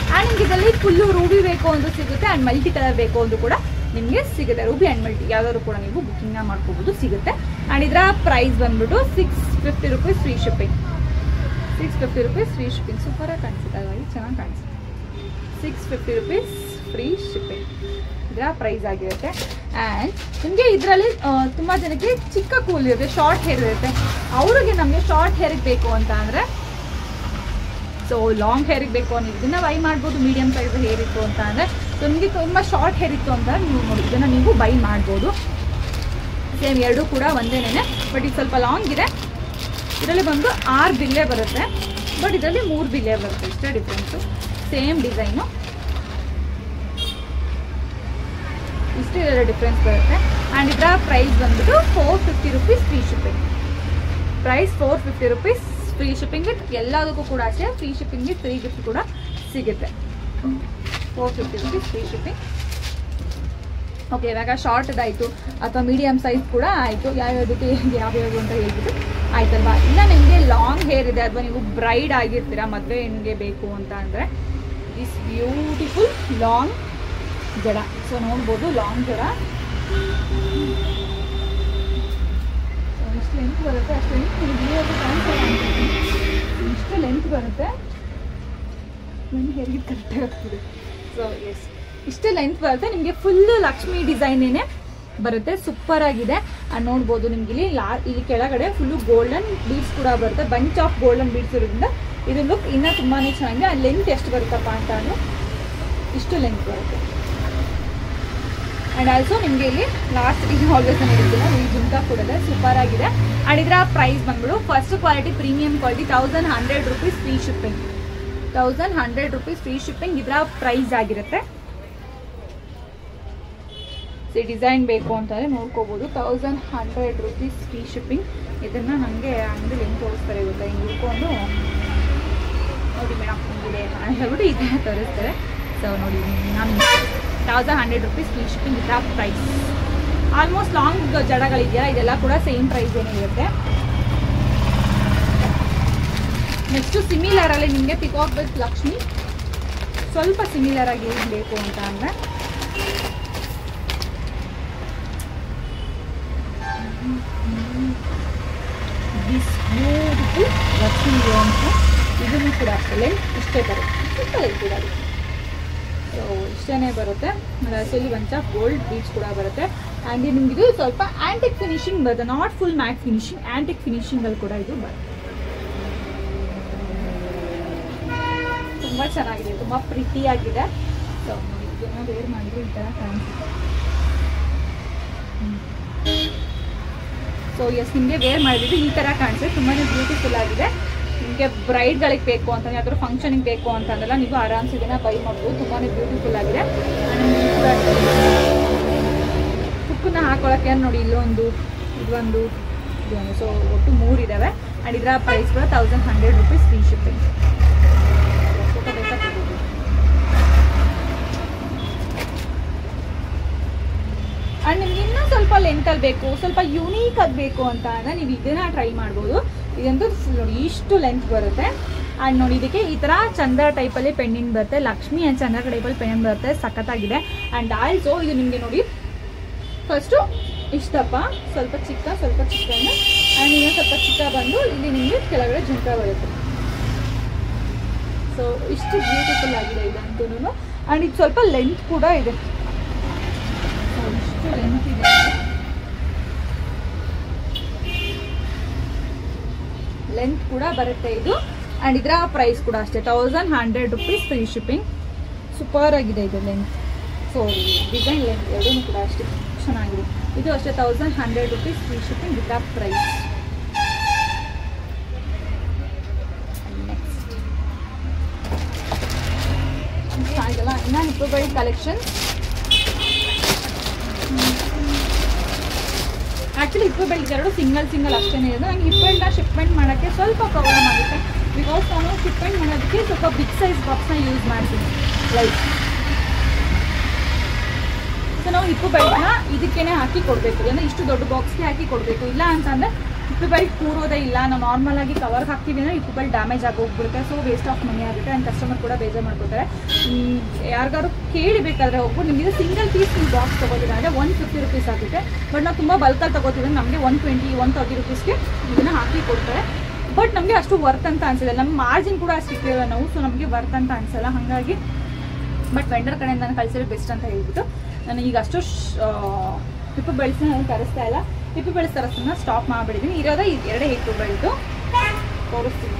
ಆ್ಯಂಡ್ ನಿಮ್ಗೆ ಇದರಲ್ಲಿ ಫುಲ್ಲು ರೂಬಿ ಬೇಕು ಅಂತ ಸಿಗುತ್ತೆ. ಆ್ಯಂಡ್ ಮಲ್ಟಿ ಕಲರ್ ಬೇಕು ಅಂತ ಕೂಡ ನಿಮಗೆ ಸಿಗುತ್ತೆ. ರೂಬಿ ಆ್ಯಂಡ್ ಮಲ್ಟಿ ಯಾವ್ದಾದ್ರು ಕೂಡ ನೀವು ಬುಕ್ಕಿಂಗ್ನ ಮಾಡ್ಕೋಬೋದು, ಸಿಗುತ್ತೆ. ಆ್ಯಂಡ್ ಇದರ ಪ್ರೈಸ್ ಬಂದ್ಬಿಟ್ಟು 650 rupees free shipping. 650 rupees free shipping. ಸೂಪರಾಗಿ ಕಾಣಿಸುತ್ತೆ ಅಲ್ವಾ, ಚೆನ್ನಾಗಿ ಕಾಣಿಸುತ್ತೆ. 650 ರೂಪೀಸ್ ಫ್ರೀ ಶಿಪ್ಪಿಂಗ್ ಇದರ ಪ್ರೈಸ್ ಆಗಿರುತ್ತೆ. ಆ್ಯಂಡ್ ನಿಮಗೆ ಇದರಲ್ಲಿ ತುಂಬ ಜನಕ್ಕೆ ಚಿಕ್ಕ ಕೂಲ್ ಇರುತ್ತೆ, ಶಾರ್ಟ್ ಹೇರ್ ಇರುತ್ತೆ. ಅವ್ರಿಗೆ ನಮಗೆ ಶಾರ್ಟ್ ಹೇರಿಗೆ ಬೇಕು ಅಂತ ಅಂದರೆ, ಸೊ ಲಾಂಗ್ ಹೇರಿಗೆ ಬೇಕು ನೀವು ಇದನ್ನು ಬೈ ಮಾಡ್ಬೋದು. ಮೀಡಿಯಮ್ ಸೈಜ್ ಹೇರ್ ಇತ್ತು ಅಂತ ಅಂದರೆ, ಸೊ ನಿಮಗೆ ತುಂಬ ಶಾರ್ಟ್ ಹೇರ್ ಇತ್ತು ಅಂತ ನೀವು ನೋಡಿ ಇದನ್ನು ನೀವು ಬೈ ಮಾಡ್ಬೋದು. ಸೇಮ್ ಎರಡೂ ಕೂಡ ಒಂದೇನೇ, ಬಟ್ ಇದು ಸ್ವಲ್ಪ ಲಾಂಗ್ ಇದೆ. ಇದರಲ್ಲಿ ಬಂದು 6 ಬಿಲ್ಲೆ ಬರುತ್ತೆ, ಬಟ್ ಇದರಲ್ಲಿ 3 ಬಿಲ್ಲೆ ಬರುತ್ತೆ. ಇಷ್ಟೇ ಡಿಫ್ರೆನ್ಸು. ಸೇಮ್ ಡಿಸೈನು, ಇಷ್ಟೇ ಡಿಫ್ರೆನ್ಸ್ ಬರುತ್ತೆ. ಆ್ಯಂಡ್ ಇದರ ಪ್ರೈಸ್ ಬಂದ್ಬಿಟ್ಟು 450 ರೂಪೀಸ್ ಫ್ರೀ ಶಿಪ್ಪಿಂಗ್. ಪ್ರೈಸ್ 450 ರೂಪೀಸ್ ಫ್ರೀ ಶಿಪ್ಪಿಂಗ್ ವಿತ್ ಎಲ್ಲದಕ್ಕೂ ಕೂಡ ಅಷ್ಟೇ free shipping with free gift ಕೂಡ ಸಿಗುತ್ತೆ. 450 ರೂಪೀಸ್ ಫ್ರೀ ಶಿಪ್ಪಿಂಗ್. ಓಕೆ, ಇವಾಗ ಶಾರ್ಟ್ದಾಯಿತು ಅಥವಾ ಮೀಡಿಯಮ್ ಸೈಜ್ ಕೂಡ ಆಯಿತು. ಯಾವ್ಯಾವುದಕ್ಕೆ ಯಾವ್ಯಾವುದು ಅಂತ ಹೇಳ್ಬಿಟ್ಟು ಆಯ್ತಲ್ವಾ. ಇಲ್ಲ ನಿಮಗೆ ಲಾಂಗ್ ಹೇರ್ ಇದೆ ಅಥವಾ ನೀವು ಬ್ರೈಡ್ ಆಗಿರ್ತೀರಾ, ಮದುವೆ ಹೆಣ್ಣಿಗೆ ಬೇಕು ಅಂತ ಅಂದರೆ ದಿಸ್ ಬ್ಯೂಟಿಫುಲ್ ಲಾಂಗ್ ಜಡ. ಸೊ ನೋಡ್ಬೋದು ಲಾಂಗ್ ಜಡ ಎಷ್ಟು ಲೆಂತ್ ಬರುತ್ತೆ, ಅಷ್ಟು ಇಷ್ಟು ಲೆಂತ್ ಬರುತ್ತೆ. ನನ್ನ ಹೇರಿಗೆ ಕರೆಕ್ಟಾಗಿ ಆಗ್ತಿದೆ. ಸೊ ಎಸ್ ಇಷ್ಟೇ ಲೆಂತ್ ಬರುತ್ತೆ. ನಿಮಗೆ ಫುಲ್ಲು ಲಕ್ಷ್ಮಿ ಡಿಸೈನೇನೆ ಬರುತ್ತೆ. ಸೂಪರ್ ಆಗಿದೆ. ನೋಡ್ಬೋದು ನಿಮ್ಗೆ ಇಲ್ಲಿ ಕೆಳಗಡೆ ಫುಲ್ಲು ಗೋಲ್ಡನ್ ಬೀಡ್ಸ್ ಕೂಡ ಬರುತ್ತೆ. ಬಂಚ್ ಆಫ್ ಗೋಲ್ಡನ್ ಬೀಡ್ಸ್ ಇರೋದ್ರಿಂದ ಇದು ಲುಕ್ ಇನ್ನೂ ತುಂಬಾ ಚೆನ್ನಾಗಿದೆ. ಆ ಲೆಂತ್ ಎಷ್ಟು ಬರುತ್ತಪ್ಪ ಅಂತ ಅಂದರೆ ಇಷ್ಟು ಲೆಂತ್ ಬರುತ್ತೆ. ಆ್ಯಂಡ್ ಆಲ್ಸೋ ನಿಮಗೆ ಇಲ್ಲಿ ಲಾಸ್ಟ್ ಈಗ ಆಲ್ವೇಸ್ ನೋಡಿದ್ದೀರ ಈ ಜುಮ್ಕಾ ಕೂಡ ಇದೆ, ಸೂಪರ್ ಆಗಿದೆ. ಆ್ಯಂಡ್ ಇದರ ಪ್ರೈಸ್ ಬಂದ್ಬಿಟ್ಟು first quality premium quality 1100 rupees free shipping. 1100 rupees free shipping ಇದರ ಪ್ರೈಸ್ ಆಗಿರುತ್ತೆ. ಸಿ ಡಿಸೈನ್ ಬೇಕು ಅಂತಂದರೆ ನೋಡ್ಕೋಬೋದು. 1100 ರೂಪೀಸ್ ಫ್ರೀ ಶಿಪ್ಪಿಂಗ್. ಇದನ್ನು ನನಗೆ ಅಂಗಡಿ ಹೆಂಗೆ ತೋರಿಸ್ತಾರೆ ಗೊತ್ತಾ, ಹಿಂಗೆ ಇಟ್ಕೊಂಡು ನೋಡಿ ಮೇಡಮ್ ಹಿಂಗಿದೆ ಹೇಳ್ಬಿಟ್ಟು ಈ ಥರ ತೋರಿಸ್ತಾರೆ. ಸೊ ನೋಡಿ ನಾನು 1100 ರೂಪೀಸ್ ಫ್ರೀ ಶಿಪ್ಪಿಂಗ್ ಇದರ ಪ್ರೈಸ್. ಆಲ್ಮೋಸ್ಟ್ ಲಾಂಗ್ ಜಡಗಳಿದೆಯಲ್ಲ ಇದೆಲ್ಲ ಕೂಡ ಸೇಮ್ ಪ್ರೈಸ್ ಏನೇ ಇರುತ್ತೆ. ನೆಕ್ಸ್ಟು ಸಿಮಿಲರಲ್ಲಿ ನಿಮಗೆ ಪಿಕಾಕ್ ವಿತ್ ಲಕ್ಷ್ಮಿ ಸ್ವಲ್ಪ ಸಿಮಿಲರ್ ಆಗಿ ಬೇಕು ಅಂತ ಅಂದರೆ ದಿಸ್ ಬ್ಯೂಟಿಫುಲ್ ಲಕ್ಷ್ಮಿ ಇದೆ ಅಂತ. ಇದನ್ನು ಕೂಡ ಅಷ್ಟೇ ಇಷ್ಟೇ ಬರುತ್ತೆ, ಸಿಂಪಲ್ ಕೂಡ ಸೊ ಇಷ್ಟೇ ಬರುತ್ತೆ. ಇಲ್ಲಿ ಬಂಚ ಗೋಲ್ಡ್ ಬೀಡ್ಸ್ ಕೂಡ ಬರುತ್ತೆ. ಆ್ಯಂಡ್ ನಿಮಗಿದು ಸ್ವಲ್ಪ ಆ್ಯಂಟಿಕ್ ಫಿನಿಶಿಂಗ್ ಬರುತ್ತೆ, not full matte finishing, antique ಫಿನಿಶಿಂಗಲ್ಲಿ ಕೂಡ ಇದು ಬರುತ್ತೆ. ತುಂಬ ಚೆನ್ನಾಗಿದೆ, ತುಂಬ ಪ್ರಿಟಿಯಾಗಿದೆ. ಸೊ ಇದನ್ನು ವೇರ್ ಮಾಡಿದ್ರೆ ಈ ಥರ ಕಾಣಿಸುತ್ತೆ. ಸೊ ಎಸ್ ನಿಮಗೆ ವೇರ್ ಮಾಡಿದ್ರೆ ಈ ಥರ ಕಾಣಿಸುತ್ತೆ, ತುಂಬಾ ಬ್ಯೂಟಿಫುಲ್ ಆಗಿದೆ. ನಿಮಗೆ ಬ್ರೈಡ್ಗಳಿಗೆ ಬೇಕು ಅಂತಂದರೆ ಯಾವ್ದಾದ್ರು ಫಂಕ್ಷನಿಗೆ ಬೇಕು ಅಂತಂದೆಲ್ಲ ನೀವು ಆರಾಮ್ಸೆ ಇದನ್ನು ಬೈ ಮಾಡ್ಬೋದು. ತುಂಬಾ ಬ್ಯೂಟಿಫುಲ್ ಆಗಿದೆ. ಹುಕ್ಕನ್ನ ಹಾಕೊಳ್ಳೋಕ್ಕೆ ನೋಡಿ ಇಲ್ಲೊಂದು ಇದೊಂದು. ಸೊ ಒಟ್ಟು 3 ಇದ್ದಾವೆ. ಆ್ಯಂಡ್ ಇದರ ಪ್ರೈಸ್ ಕೂಡ 1100 ರೂಪೀಸ್ ಫ್ರೀ ಶಿಪ್ಪಿಂಗ್. ಫೋಟೋ ಬೇಕಾ ತಗೋಬೋದು. ಆ್ಯಂಡ್ ನಿಮ್ಗೆ ಇನ್ನೂ ಸ್ವಲ್ಪ ಲೆಂತಲ್ಲಿ ಬೇಕು, ಸ್ವಲ್ಪ ಯೂನೀಕ್ ಆಗಿ ಬೇಕು ಅಂತ ಅಂದರೆ ನೀವು ಇದನ್ನು ಟ್ರೈ ಮಾಡ್ಬೋದು. ಇದಂತೂ ನೋಡಿ ಇಷ್ಟು ಲೆಂತ್ ಬರುತ್ತೆ. ಆ್ಯಂಡ್ ನೋಡಿ ಇದಕ್ಕೆ ಈ ಥರ ಚಂದ್ರ ಟೈಪಲ್ಲಿ ಪೆಂಡೆಂಟ್ ಬರುತ್ತೆ, ಲಕ್ಷ್ಮಿ ಆ್ಯಂಡ್ ಚಂದ್ರ ಟೈಪಲ್ಲಿ ಪೆಂಡೆಂಟ್ ಬರುತ್ತೆ, ಸಖತ್ತಾಗಿದೆ. ಆ್ಯಂಡ್ ಆಲ್ಸೋ ಇದು ನಿಮಗೆ ನೋಡಿ ಫಸ್ಟು ಇಷ್ಟಪ್ಪ ಸ್ವಲ್ಪ ಚಿಕ್ಕ ಆ್ಯಂಡ್ ಇನ್ನೂ ಸ್ವಲ್ಪ ಚಿಕ್ಕ ಬಂದು ಇಲ್ಲಿ ನಿಮಗೆ ಕೆಳಗಡೆ ಜುಂಕ ಬರುತ್ತೆ. ಸೊ ಇಷ್ಟು ಬ್ಯೂಟಿಫುಲ್ ಆಗಿದೆ ಇದಂತೂ. ಆ್ಯಂಡ್ ಇದು ಸ್ವಲ್ಪ ಲೆಂತ್ ಕೂಡ ಇದೆ, ಇಷ್ಟು ಲೆಂತ್ ಇದೆ. ಲೆಂತ್ ಕೂಡ ಬರುತ್ತೆ ಇದು. ಆ್ಯಂಡ್ ಇದರ ಪ್ರೈಸ್ ಕೂಡ ಅಷ್ಟೇ 1100 ರೂಪೀಸ್ ಫ್ರೀ ಶಿಪ್ಪಿಂಗ್. ಸೂಪರ್ ಆಗಿದೆ ಇದು ಲೆಂತ್. ಸೊ ಡಿಸೈನ್ ಲೆಂತ್ ಎರಡೂ ಕೂಡ ಅಷ್ಟೇ ಚೆನ್ನಾಗಿದೆ. ಇದು ಅಷ್ಟೇ 1100 rupees ಫ್ರೀ ಶಿಪ್ಪಿಂಗ್ ವಿತ್ ಆ ಪ್ರೈಸ್. ನೆಕ್ಸ್ಟ್ ಆಗಿಲ್ಲ ಇನ್ನು ಹಿಪ್ಪು ಬೆಲ್ಟ್ ಕಲೆಕ್ಷನ್. ಆ್ಯಕ್ಚುಲಿ ಹಿಪ್ಪು ಬೆಲ್ಟ್ ಎರಡು ಸಿಂಗಲ್ ಅಷ್ಟೇ ಇದೆ. ನಂಗೆ ಹಿಪ್ಪು ಬೆಲ್ಟ್ನ ಶಿಪ್ಮೆಂಟ್ ಮಾಡೋಕ್ಕೆ ಸ್ವಲ್ಪ ಪ್ರಾಬ್ಲಮ್ ಆಗುತ್ತೆ. ಬಿಕಾಸ್ ನಾನು ಶಿಪ್ಮೆಂಟ್ ಮಾಡೋದಕ್ಕೆ ಸ್ವಲ್ಪ ಬಿಗ್ ಸೈಜ್ ಬಾಕ್ಸ್ನ ಯೂಸ್ ಮಾಡ್ತೀನಿ. ಲೈಕ್ ಸೊ ನಾವು ಹಿಪ್ಪು ಬೆಲ್ಟ್ನ ಇದಕ್ಕೇ ಹಾಕಿ ಕೊಡಬೇಕು, ಅಂದರೆ ಇಷ್ಟು ದೊಡ್ಡ ಬಾಕ್ಸ್ಗೆ ಹಾಕಿ ಕೊಡಬೇಕು. ಇಲ್ಲ ಅಂತಂದರೆ ಹಿಪ್ಪು ಬೆಲ್ಟ್ ಕೂರೋದೇ ಇಲ್ಲ. ನಾವು ನಾರ್ಮಲಾಗಿ ಕವರ್ಗೆ ಹಾಕ್ತೀವಿ ಅಂದರೆ ಹಿಪ್ಪು ಬೆಲ್ಟ್ ಡ್ಯಾಮೇಜ್ ಆಗೋಗ್ಬಿಡುತ್ತೆ. ಸೊ ವೇಸ್ಟ್ ಆಫ್ ಮನಿ ಆಗುತ್ತೆ ಆ್ಯಂಡ್ ಕಸ್ಟಮರ್ ಕೂಡ ಬೇಜಾರು ಮಾಡ್ಕೊತಾರೆ. ಯಾರಿಗಾದ್ರು ಕೇಳಿಬೇಕಾದ್ರೆ ಹೋಗ್ಬಿಟ್ಟು ನಿಮಗೆ ಸಿಂಗಲ್ ಪೀಸ್ ನೀವು ಬಾಕ್ಸ್ ತೊಗೋತೀರ ಅಂದರೆ 150 rupees ಆಗುತ್ತೆ. ಬಟ್ ನಾವು ತುಂಬ ಬಲ್ಕಲ್ಲಿ ತೊಗೋತೀವಿ ನಮಗೆ 120-130 rupeesಗೆ ಇದನ್ನು ಹಾಕಿ ಕೊಡ್ತಾರೆ. ಬಟ್ ನಮಗೆ ಅಷ್ಟು ವರ್ತ್ ಅಂತ ಅನಿಸಿಲ್ಲ. ನಮ್ಮ ಮಾರ್ಜಿನ್ ಕೂಡ ಅಷ್ಟು ಇಟ್ಟಿಲ್ಲ ನಾವು. ಸೊ ನಮಗೆ ವರ್ತ್ ಅಂತ ಅನಿಸಲ್ಲ. ಹಾಗಾಗಿ ಬಟ್ ವೆಂಡರ್ ಕಡೆಯಿಂದ ನಾನು ಕಳಿಸಿದ್ರೆ ಬೆಸ್ಟ್ ಅಂತ ಹೇಳ್ಬಿಟ್ಟು ನಾನು ಈಗ ಅಷ್ಟು ಹಿಪ್ಪು ಬೆಲ್ಟ್ಸ್ನ ನಾನು ತರಿಸ್ತಾ ಇಲ್ಲ. ಹಿಪ್ಪು ಬೆಲ್ಟ್ಸ್ ತರಿಸೋದನ್ನ ಸ್ಟಾಪ್ ಮಾಡಿಬಿಟ್ಟಿದ್ದೀನಿ. ಇರೋದೇ ಎರಡೇ ಹಿಪ್ಪು ಬೆಲ್ಟು ತೋರಿಸ್ತೀನಿ.